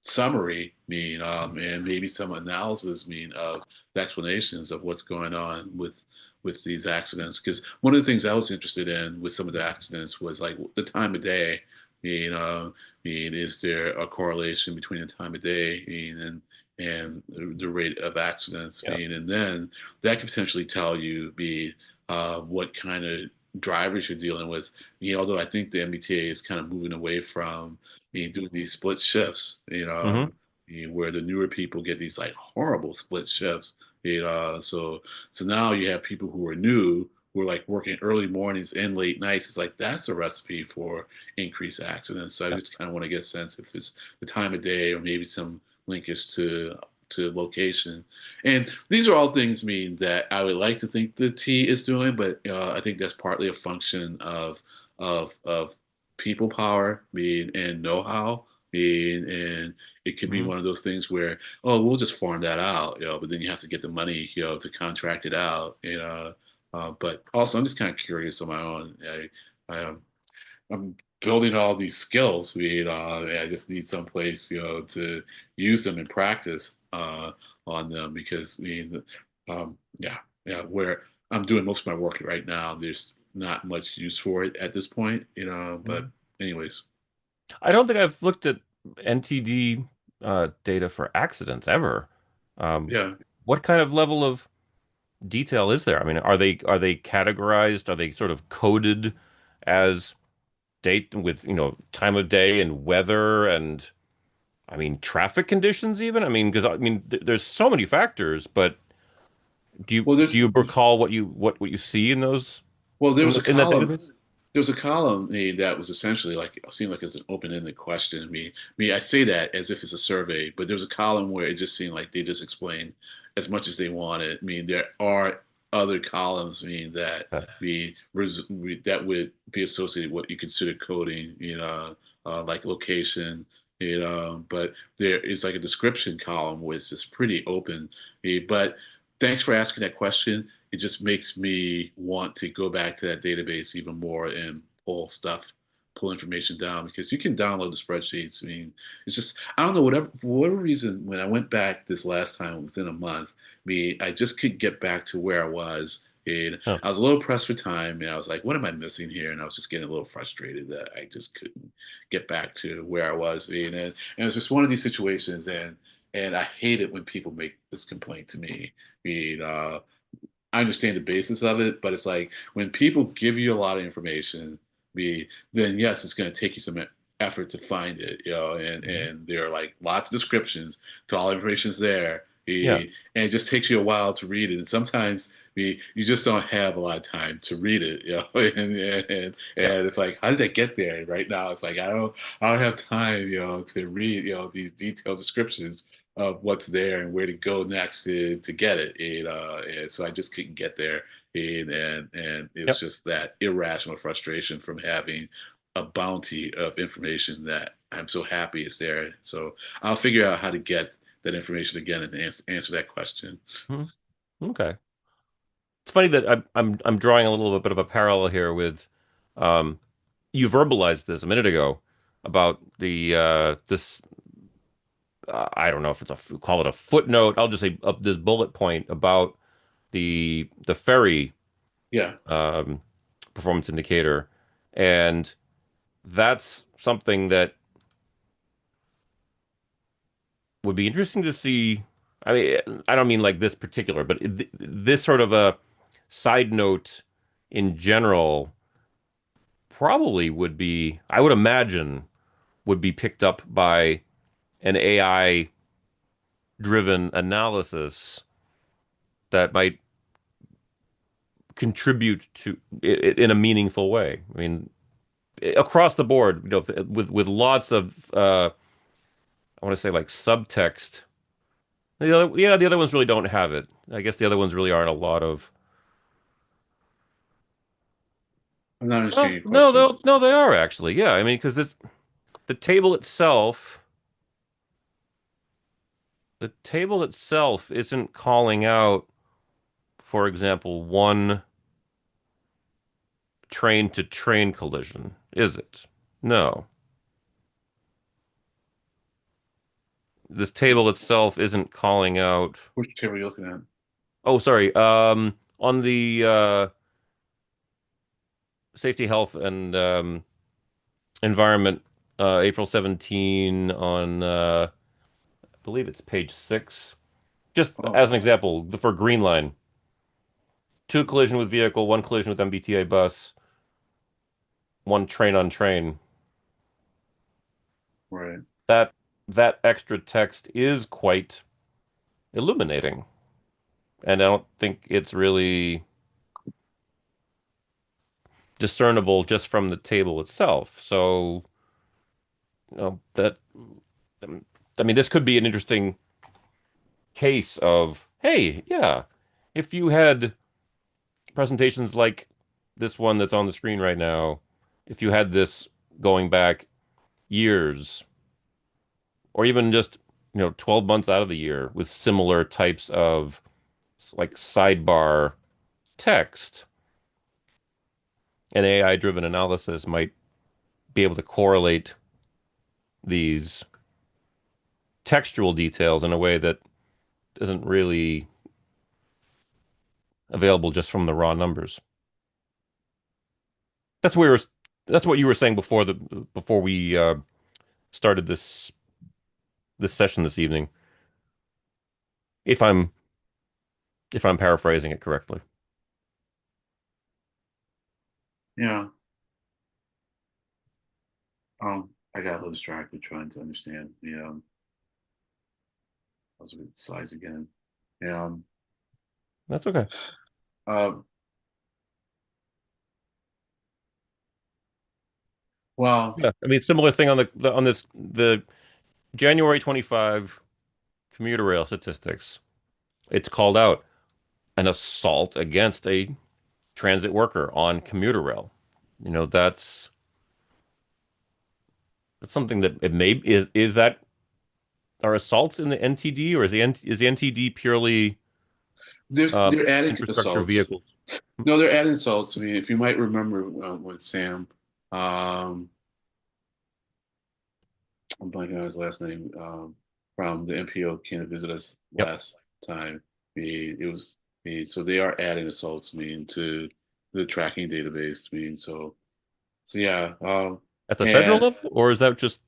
Speaker 2: summary, and maybe some analysis, of the explanations of what's going on with these accidents. Because one of the things I was interested in with some of the accidents was like the time of day. Is there a correlation between the time of day, and the rate of accidents,
Speaker 1: Yeah.
Speaker 2: and then that could potentially tell you what kind of drivers you're dealing with. Although I think the MBTA is kind of moving away from doing these split shifts,
Speaker 1: Hmm.
Speaker 2: where the newer people get these like horrible split shifts. So now you have people who are new who are like working early mornings and late nights. It's like that's a recipe for increased accidents. So I
Speaker 1: Yeah.
Speaker 2: just kind of want to get a sense if it's the time of day or maybe some linkage to location. And these are all things that I would like to think the T is doing, but I think that's partly a function of people power, and know-how. And it could be
Speaker 1: Hmm.
Speaker 2: one of those things where, oh, we'll just farm that out, but then you have to get the money, to contract it out. But also, I'm just kind of curious on my own. I'm building all these skills. And I just need some place, to use them in practice, on them because yeah, yeah, where I'm doing most of my work right now, there's not much use for it at this point, But anyways,
Speaker 1: I don't think I've looked at NTD data for accidents ever. Um,
Speaker 2: yeah.
Speaker 1: what kind of level of detail is there? I mean, are they categorized? Are they sort of coded as date with, time of day and weather and I mean traffic conditions even? I mean, because I mean there's so many factors, but
Speaker 2: Well,
Speaker 1: do you recall what you see in those
Speaker 2: there was a
Speaker 1: in that
Speaker 2: column.
Speaker 1: database?
Speaker 2: There was a column that was essentially like it seemed like it's an open-ended question. I say that as if it's a survey, but there was a column where it just seemed like they just explained as much as they wanted. There are other columns. That that would be associated with what you consider coding. Like location. But there is like a description column where it's just pretty open. But thanks for asking that question. It just makes me want to go back to that database even more and pull information down because you can download the spreadsheets. It's just I don't know for whatever reason when I went back this last time within a month, I just couldn't get back to where I was. And
Speaker 1: Oh,
Speaker 2: I was a little pressed for time, and I was like, "What am I missing here?" And I was just getting a little frustrated that I just couldn't get back to where I was. And it's just one of these situations, and I hate it when people make this complaint to me. I mean, uh, I understand the basis of it, but it's like when people give you a lot of information, then yes, it's going to take you some effort to find it,
Speaker 1: mhm.
Speaker 2: and there are like lots of descriptions to all the information's there,
Speaker 1: Yeah.
Speaker 2: and it just takes you a while to read it, and sometimes you just don't have a lot of time to read it,
Speaker 1: Yeah.
Speaker 2: and it's like, how did I get there? Right now, it's like I don't have time, to read, these detailed descriptions of what's there and where to go next to get it. And so I just couldn't get there. And it's
Speaker 1: Yep.
Speaker 2: just that irrational frustration from having a bounty of information that I'm so happy is there. So I'll figure out how to get that information again and answer that question.
Speaker 1: Hmm. Okay. It's funny that I'm drawing a little bit of a parallel here with um you verbalized this a minute ago about the this I don't know if it's call it a footnote. I'll just say this bullet point about the ferry
Speaker 2: Yeah,
Speaker 1: um performance indicator, and that's something that would be interesting to see. I mean, I don't mean like this particular, but this sort of a side note in general probably would be, I would imagine, would be picked up by an AI driven analysis that might contribute to it in a meaningful way. I mean, across the board, with lots of I want to say like subtext. Yeah, the other ones really don't have it. I guess the other ones really aren't a lot of.
Speaker 2: I'm not
Speaker 1: Well,
Speaker 2: understanding your
Speaker 1: no,
Speaker 2: question.
Speaker 1: no, they are actually. Yeah, I mean, because the table itself, the table itself isn't calling out, for example, one train to train collision, is it? No. This table itself isn't calling out.
Speaker 2: Which table are you looking at?
Speaker 1: Oh, sorry. On the safety, health, and environment, April 17 on, I believe it's page 6. Just
Speaker 2: Oh,
Speaker 1: as an example, for Green Line, two collision with vehicle, one collision with MBTA bus, one train on train.
Speaker 2: right.
Speaker 1: That that extra text is quite illuminating, and I don't think it's really discernible just from the table itself. So, that I mean, this could be an interesting case of, hey, yeah, if you had presentations like this one that's on the screen right now, if you had this going back years, or even just 12 months out of the year with similar types of like sidebar text, an AI driven analysis might be able to correlate these textual details in a way that isn't really available just from the raw numbers. That's what we were, that's what you were saying before we started this session this evening, if I'm paraphrasing it correctly.
Speaker 2: Yeah. I got a little distracted trying to understand. I was with the slides again. Yeah.
Speaker 1: That's okay.
Speaker 2: Um, well,
Speaker 1: Yeah, I mean, similar thing on on the January 25 commuter rail statistics. It's called out an assault against a transit worker on commuter rail. That's something that it may is that are assaults in the NTD, or is the NTD purely
Speaker 2: they're adding
Speaker 1: infrastructure
Speaker 2: assaults.
Speaker 1: vehicles?
Speaker 2: No, they're adding assaults. I mean, if you might remember with Sam, um, I'm blanking on his last name, from the MPO came to visit us
Speaker 1: Yep.
Speaker 2: last time. It was so they are adding assaults. To the tracking database. So yeah.
Speaker 1: At the federal
Speaker 2: And
Speaker 1: level, or is that just?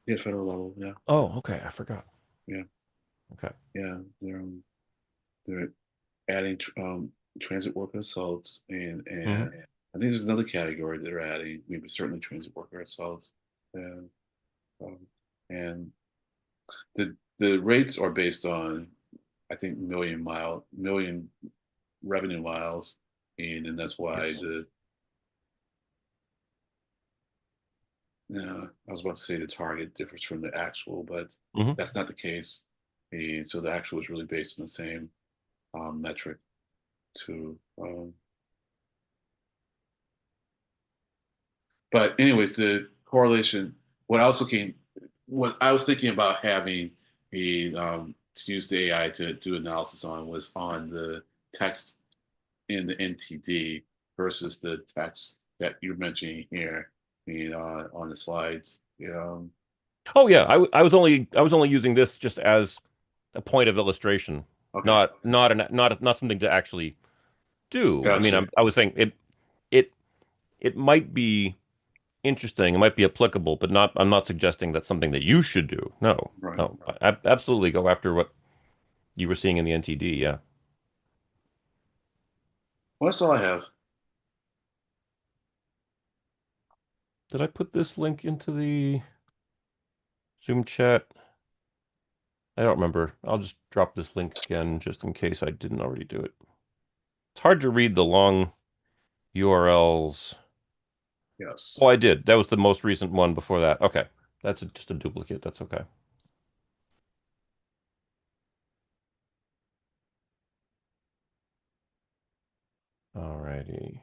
Speaker 2: yeah, federal level. Yeah,
Speaker 1: Oh, okay, I forgot.
Speaker 2: yeah,
Speaker 1: Okay.
Speaker 2: yeah. They're adding transit worker assaults, and
Speaker 1: Hmm.
Speaker 2: I think there's another category they're adding. Maybe certainly transit worker assaults, and um, and the rates are based on, I think, million revenue miles, and that's why
Speaker 1: Yes.
Speaker 2: the I was about to say the target differs from the actual, but
Speaker 1: Hmm.
Speaker 2: that's not the case. And so the actual is really based on the same metric too. But anyways, the correlation. What I was thinking about having he to use the AI to do analysis on was on the text in the NTD versus the text that you're mentioning here, on the slides.
Speaker 1: Oh yeah, I was only using this just as a point of illustration,
Speaker 2: Okay,
Speaker 1: not something to actually do. I mean,
Speaker 2: gotcha.
Speaker 1: I was saying it it might be interesting, it might be applicable, but not I'm not suggesting that's something that you should do. No,
Speaker 2: Right.
Speaker 1: no, absolutely go after what you were seeing in the NTD. Yeah.
Speaker 2: Well, that's all I have.
Speaker 1: Did I put this link into the Zoom chat? I don't remember. I'll just drop this link again just in case I didn't already do it. It's hard to read the long URLs. Oh,
Speaker 2: Yes.
Speaker 1: I did. That was the most recent one before that. Okay. Just a duplicate. That's okay. All righty.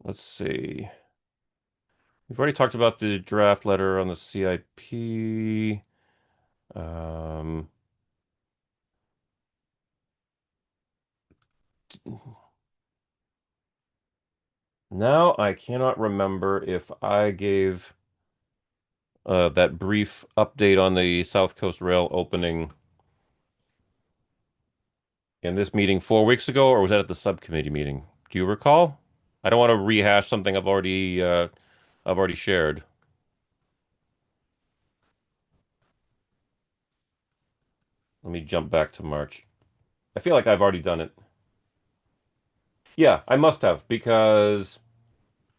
Speaker 1: Let's see. We've already talked about the draft letter on the CIP. Um, Now I cannot remember if I gave that brief update on the South Coast Rail opening in this meeting 4 weeks ago, or was that at the subcommittee meeting? Do you recall? I don't want to rehash something I've already shared. Let me jump back to March. I feel like I've already done it. Yeah, I must have because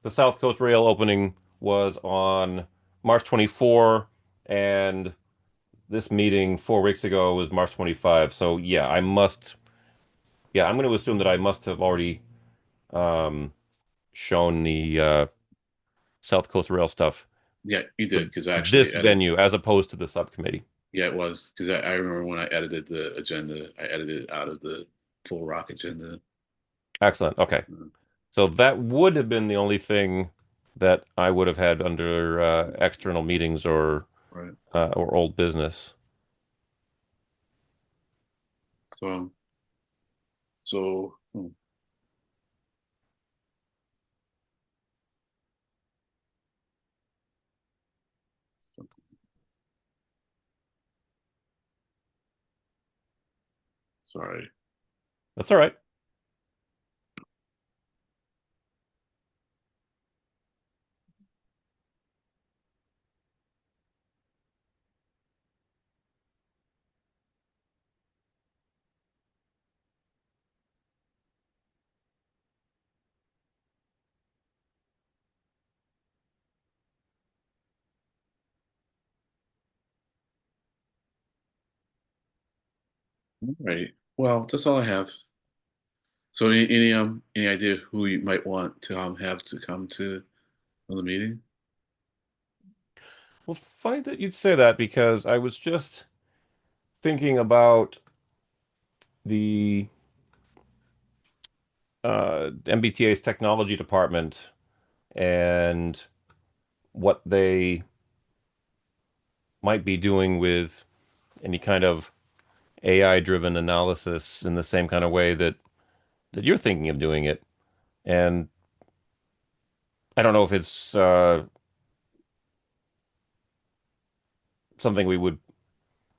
Speaker 1: the South Coast Rail opening was on March 24, and this meeting 4 weeks ago was March 25. So yeah, yeah, I'm going to assume that I must have already um, shown the South Coast Rail stuff
Speaker 2: Yeah, you
Speaker 1: for
Speaker 2: did because I actually
Speaker 1: this
Speaker 2: edited.
Speaker 1: venue as opposed to the subcommittee.
Speaker 2: Yeah, it was because I remember when I edited the agenda, I edited it out of the full rock agenda.
Speaker 1: Excellent. Okay.
Speaker 2: Uh,
Speaker 1: So that would have been the only thing that I would have had under external meetings
Speaker 2: right.
Speaker 1: or old business.
Speaker 2: So, so, sorry.
Speaker 1: That's all right.
Speaker 2: All right. Well, that's all I have. So, any idea who you might want to have to come to the meeting?
Speaker 1: Well, funny that you'd say that because I was just thinking about the MBTA's technology department and what they might be doing with any kind of AI driven analysis in the same kind of way that you're thinking of doing it. And I don't know if it's something we would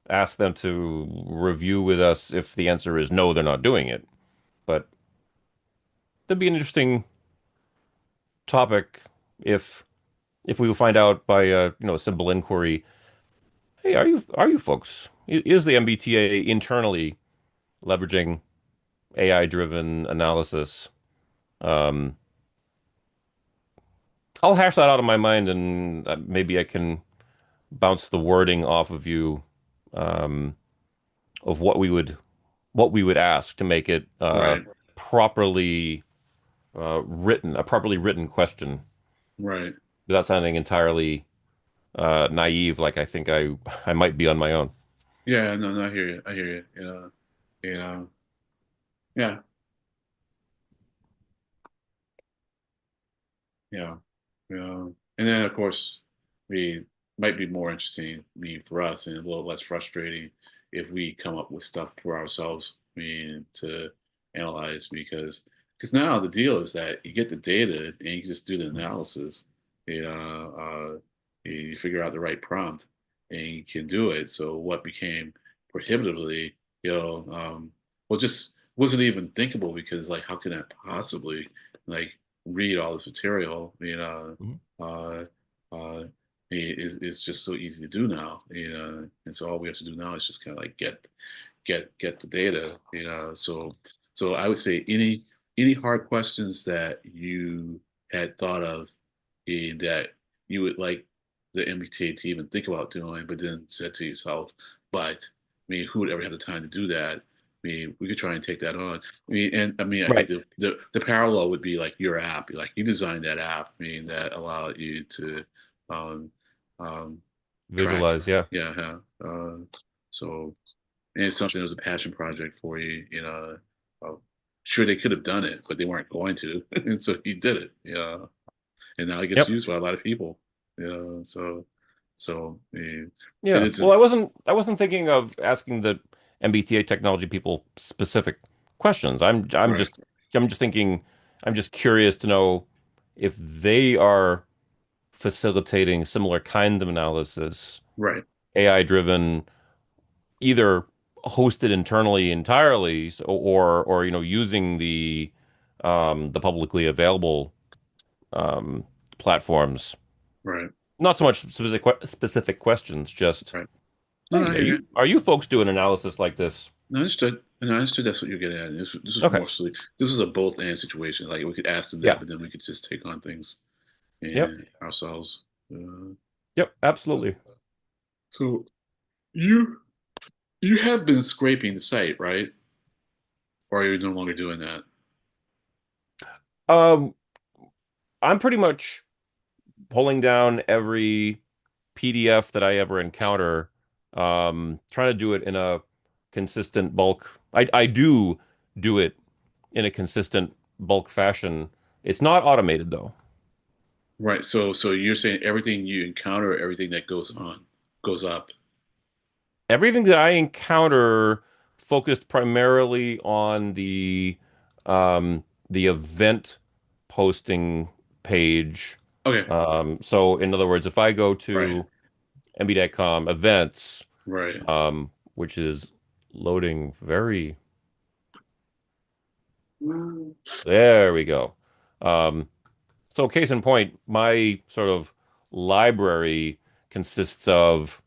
Speaker 1: ask them to review with us if the answer is no, they're not doing it. But that'd be an interesting topic if if we find out by a simple inquiry, hey, are you folks, is the MBTA internally leveraging AI driven analysis? Um, I'll hash that out of my mind and maybe I can bounce the wording off of you um, of what we would ask to make it
Speaker 2: Right.
Speaker 1: properly a properly written question
Speaker 2: Right.
Speaker 1: without sounding entirely naive, like I think I might be on my own.
Speaker 2: Yeah. No. No. I hear you. I hear you. Yeah. Yeah. Yeah. And then of course we might be more interesting, for us and a little less frustrating if we come up with stuff for ourselves, to analyze because now the deal is that you get the data and you can just do the analysis, you figure out the right prompt and you can do it. So what became prohibitively, well, just wasn't even thinkable because like, how can I possibly like read all this material,
Speaker 1: Mhm.
Speaker 2: uh, uh, it's just so easy to do now, and so all we have to do now is just kind of like get the data, so I would say any hard questions that you had thought of, that you would like the MBTA to even think about doing, but then said to yourself, but who would ever have the time to do that? We could try and take that on. I think
Speaker 1: Right.
Speaker 2: the parallel would be like your app. Like you designed that app, that allowed you to um, um, track.
Speaker 1: Visualize, yeah.
Speaker 2: Yeah. So and it's something that was a passion project for you. Sure they could have done it, but they weren't going to, and so you did it. Yeah, and now it gets
Speaker 1: Yep.
Speaker 2: used by a lot of people. So it
Speaker 1: Yeah.
Speaker 2: is a
Speaker 1: Well, I wasn't thinking of asking the MBTA technology people specific questions.
Speaker 2: right,
Speaker 1: I'm just thinking I'm just curious to know if they are facilitating similar kinds of analysis,
Speaker 2: right,
Speaker 1: AI driven, either hosted internally entirely, or using the publicly available um, platforms.
Speaker 2: right,
Speaker 1: Not so much specific questions, just
Speaker 2: right. No,
Speaker 1: hey,
Speaker 2: I hear you.
Speaker 1: are you folks doing analysis like this?
Speaker 2: No, I understood. And I understood that's what you're getting at. This is
Speaker 1: Okay.
Speaker 2: more so this is a both and situation. Like we could ask them that,
Speaker 1: Yeah.
Speaker 2: but then we could just take on things
Speaker 1: Yep.
Speaker 2: and ourselves. Uh,
Speaker 1: Yep. Absolutely.
Speaker 2: so you have been scraping the site, right? Or are you no longer doing that?
Speaker 1: Um, I'm pretty much pulling down every PDF that I ever encounter, trying to do it in a consistent bulk. I do it in a consistent bulk fashion. It's not automated though.
Speaker 2: Right. So you're saying everything you encounter, everything that goes on, goes up.
Speaker 1: Everything that I encounter focused primarily on the event posting page.
Speaker 2: Okay.
Speaker 1: So in other words, if I go
Speaker 2: Right.
Speaker 1: to MB.com events,
Speaker 2: Right.
Speaker 1: which is loading very, there we go. Um, so case in point, my sort of library consists of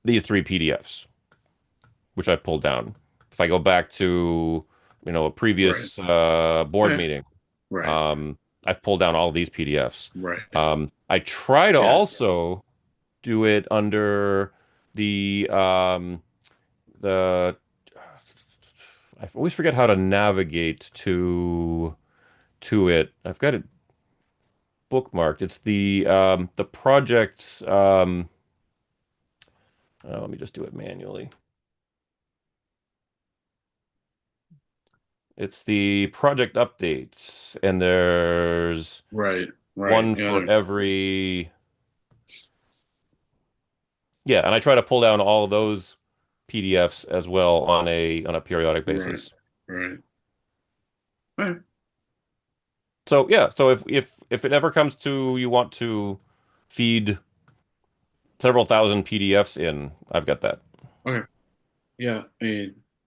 Speaker 1: these three PDFs, which I pulled down. If I go back to, a
Speaker 2: Right.
Speaker 1: previous board
Speaker 2: Okay.
Speaker 1: meeting,
Speaker 2: Right.
Speaker 1: um, I've pulled down all these PDFs.
Speaker 2: Right.
Speaker 1: I try to
Speaker 2: Yeah.
Speaker 1: also do it under the I always forget how to navigate to it. I've got it bookmarked. It's the project's let me just do it manually. It's the project updates, and there's
Speaker 2: Right. Right.
Speaker 1: one
Speaker 2: Yeah.
Speaker 1: for every, yeah, and I try to pull down all of those PDFs as well on a periodic
Speaker 2: Right.
Speaker 1: basis.
Speaker 2: Right. Right.
Speaker 1: So yeah, so if it ever comes to you want to feed several thousand PDFs in, I've got that.
Speaker 2: Okay. Yeah.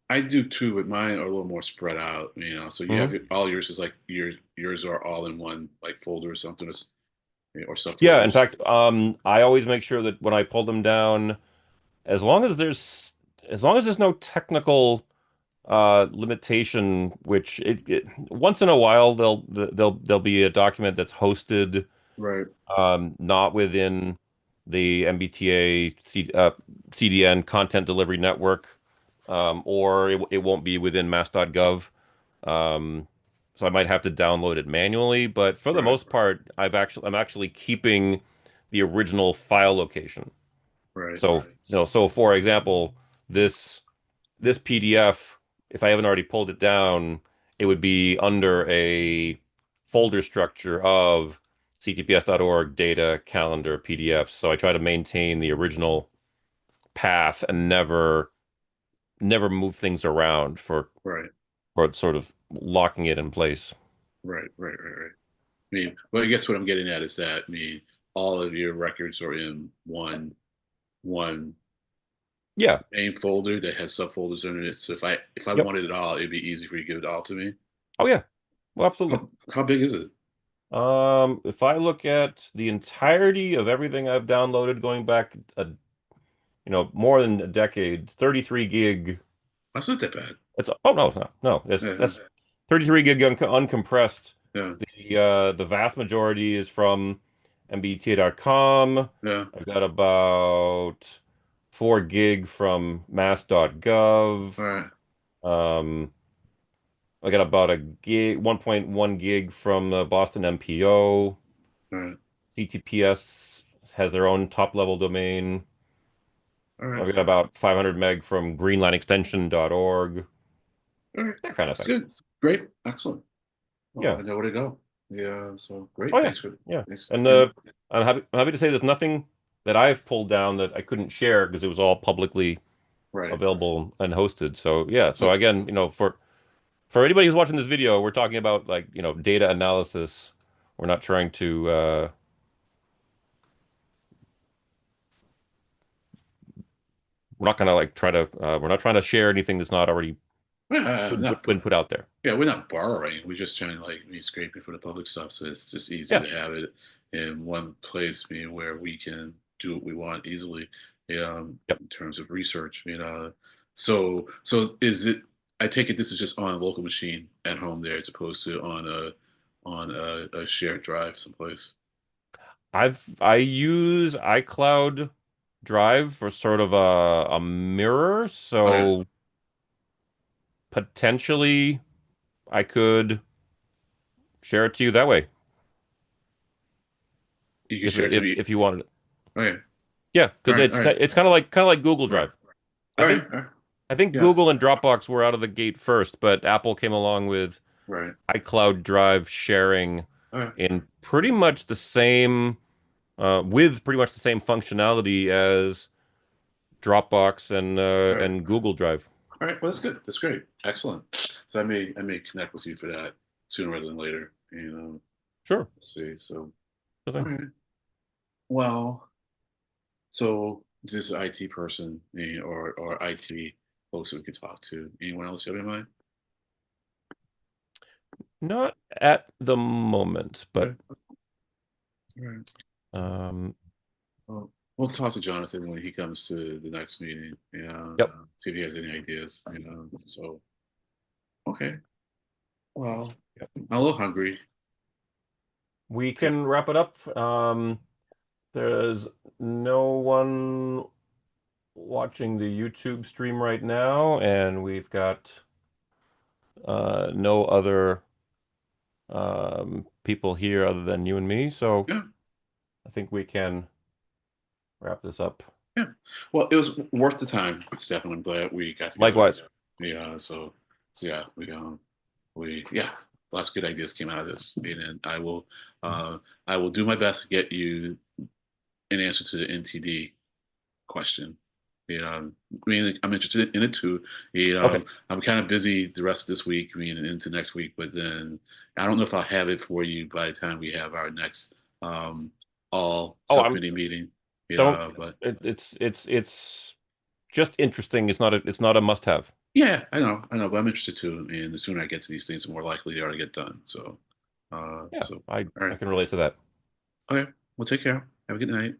Speaker 2: I do too, but mine are a little more spread out, So you have
Speaker 1: Hmm.
Speaker 2: all yours is like yours are all in one like folder or something, or
Speaker 1: Yeah, in
Speaker 2: subfolders.
Speaker 1: fact, I always make sure that when I pull them down, as long as there's no technical limitation, which once in a while there'll be a document that's hosted
Speaker 2: Right.
Speaker 1: not within the MBTA CDN content delivery network, or it won't be within mass.gov. Um, so I might have to download it manually, but for the
Speaker 2: Right.
Speaker 1: most part, I'm actually keeping the original file location.
Speaker 2: Right.
Speaker 1: So, so for example, this this PDF, if I haven't already pulled it down, it would be under a folder structure of ctps.org, data, calendar, PDFs. So I try to maintain the original path and never move things around
Speaker 2: Right,
Speaker 1: for sort of locking it in place.
Speaker 2: right. I mean, well, I guess what I'm getting at is that I mean, all of your records are in one
Speaker 1: Yeah.
Speaker 2: main folder that has subfolders under it. So if I
Speaker 1: Yep.
Speaker 2: wanted it all, it'd be easy for you to give it all to me.
Speaker 1: Oh yeah. Well, absolutely.
Speaker 2: How big is it?
Speaker 1: If I look at the entirety of everything I've downloaded going back more than a decade, 33 gig.
Speaker 2: That's not that bad.
Speaker 1: It's oh no, no, no.
Speaker 2: Yeah,
Speaker 1: That's 33 gig uncompressed.
Speaker 2: yeah,
Speaker 1: The vast majority is from MBTA.com.
Speaker 2: yeah.
Speaker 1: I've got about 4 gig from mass.gov.
Speaker 2: All right,
Speaker 1: Um, I got about a gig, 1.1 gig from the Boston MPO.
Speaker 2: all right,
Speaker 1: CTPS has their own top level domain.
Speaker 2: all right,
Speaker 1: I've got about 500 meg from greenlineextension.org,
Speaker 2: all right.
Speaker 1: that kind of
Speaker 2: That's
Speaker 1: thing.
Speaker 2: good. Great, excellent. Well,
Speaker 1: Yeah.
Speaker 2: I know where to go. Yeah, so great.
Speaker 1: Oh yeah. Yeah.
Speaker 2: Thanks.
Speaker 1: And
Speaker 2: And
Speaker 1: I'm happy to say there's nothing that I've pulled down that I couldn't share because it was all publicly
Speaker 2: right.
Speaker 1: available and hosted. So yeah. So
Speaker 2: Oh,
Speaker 1: again, for anybody who's watching this video, we're talking about like, data analysis. We're not trying to we're not gonna like try to we're not trying to share anything that's not already
Speaker 2: not
Speaker 1: been put out there.
Speaker 2: yeah, we're not borrowing. We're just trying to like be scraping for the public stuff. So it's just easy
Speaker 1: Yeah.
Speaker 2: to have it in one place, where we can do what we want easily.
Speaker 1: Yep.
Speaker 2: In terms of research, so is it? I take it this is just on a local machine at home there, as opposed to on a shared drive someplace.
Speaker 1: I use iCloud Drive for sort of a mirror,
Speaker 2: Okay,
Speaker 1: so potentially I could share it to you that way
Speaker 2: you can share it to me.
Speaker 1: if you wanted it.
Speaker 2: Okay,
Speaker 1: Yeah,
Speaker 2: all
Speaker 1: because
Speaker 2: right, all right,
Speaker 1: it's kind of like Google
Speaker 2: right,
Speaker 1: Drive. I
Speaker 2: all right,
Speaker 1: think
Speaker 2: all right.
Speaker 1: I think
Speaker 2: Yeah,
Speaker 1: Google and Dropbox were out of the gate first, but Apple came along with
Speaker 2: right,
Speaker 1: iCloud Drive sharing
Speaker 2: all right,
Speaker 1: in pretty much the same with pretty much the same functionality as Dropbox
Speaker 2: all right.
Speaker 1: and Google Drive.
Speaker 2: All right. Well, that's good. That's great. Excellent. So I may connect with you for that sooner rather than later.
Speaker 1: Sure.
Speaker 2: Let's see. So,
Speaker 1: Sure
Speaker 2: all
Speaker 1: thing.
Speaker 2: right. Well, so this IT person, or IT folks that we could talk to. Anyone else you have in mind?
Speaker 1: Not at the moment, but
Speaker 2: Okay. All right.
Speaker 1: um,
Speaker 2: Well, we'll talk to Jonathan when he comes to the next meeting.
Speaker 1: yep,
Speaker 2: See if he has any ideas. So okay. Well,
Speaker 1: yep.
Speaker 2: I'm a little hungry.
Speaker 1: We can wrap it up. There's no one watching the YouTube stream right now, and we've got no other people here other than you and me. So
Speaker 2: Yeah.
Speaker 1: I think we can wrap this up.
Speaker 2: Yeah. Well, it was worth the time, Stefan. I'm glad we got together.
Speaker 1: Likewise.
Speaker 2: Yeah. So yeah, yeah, lots of good ideas came out of this. And I will do my best to get you an answer to the NTD question. I mean, I'm interested in it too.
Speaker 1: Okay.
Speaker 2: I'm kind of busy the rest of this week, and into next week, but then I don't know if I'll have it for you by the time we have our next um, all
Speaker 1: Oh, I'm
Speaker 2: subcommittee meeting.
Speaker 1: don't.
Speaker 2: But
Speaker 1: It's just interesting. It's not a must-have.
Speaker 2: yeah, I know, but I'm interested too. And the sooner I get to these things, the more likely they are to get done.
Speaker 1: Yeah,
Speaker 2: All
Speaker 1: I
Speaker 2: right,
Speaker 1: can relate to that.
Speaker 2: okay. Well, take care. Have a good night.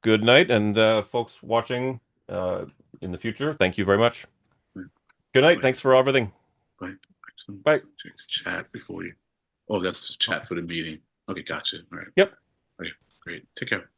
Speaker 1: Good night, and folks watching uh, in the future, thank you very much. Good night.
Speaker 2: Bye.
Speaker 1: Thanks for everything.
Speaker 2: Bye.
Speaker 1: Bye.
Speaker 2: Check the chat before you. Oh, that's just chat for the meeting. Okay, gotcha. All right.
Speaker 1: Yep.
Speaker 2: Okay, great. Take care.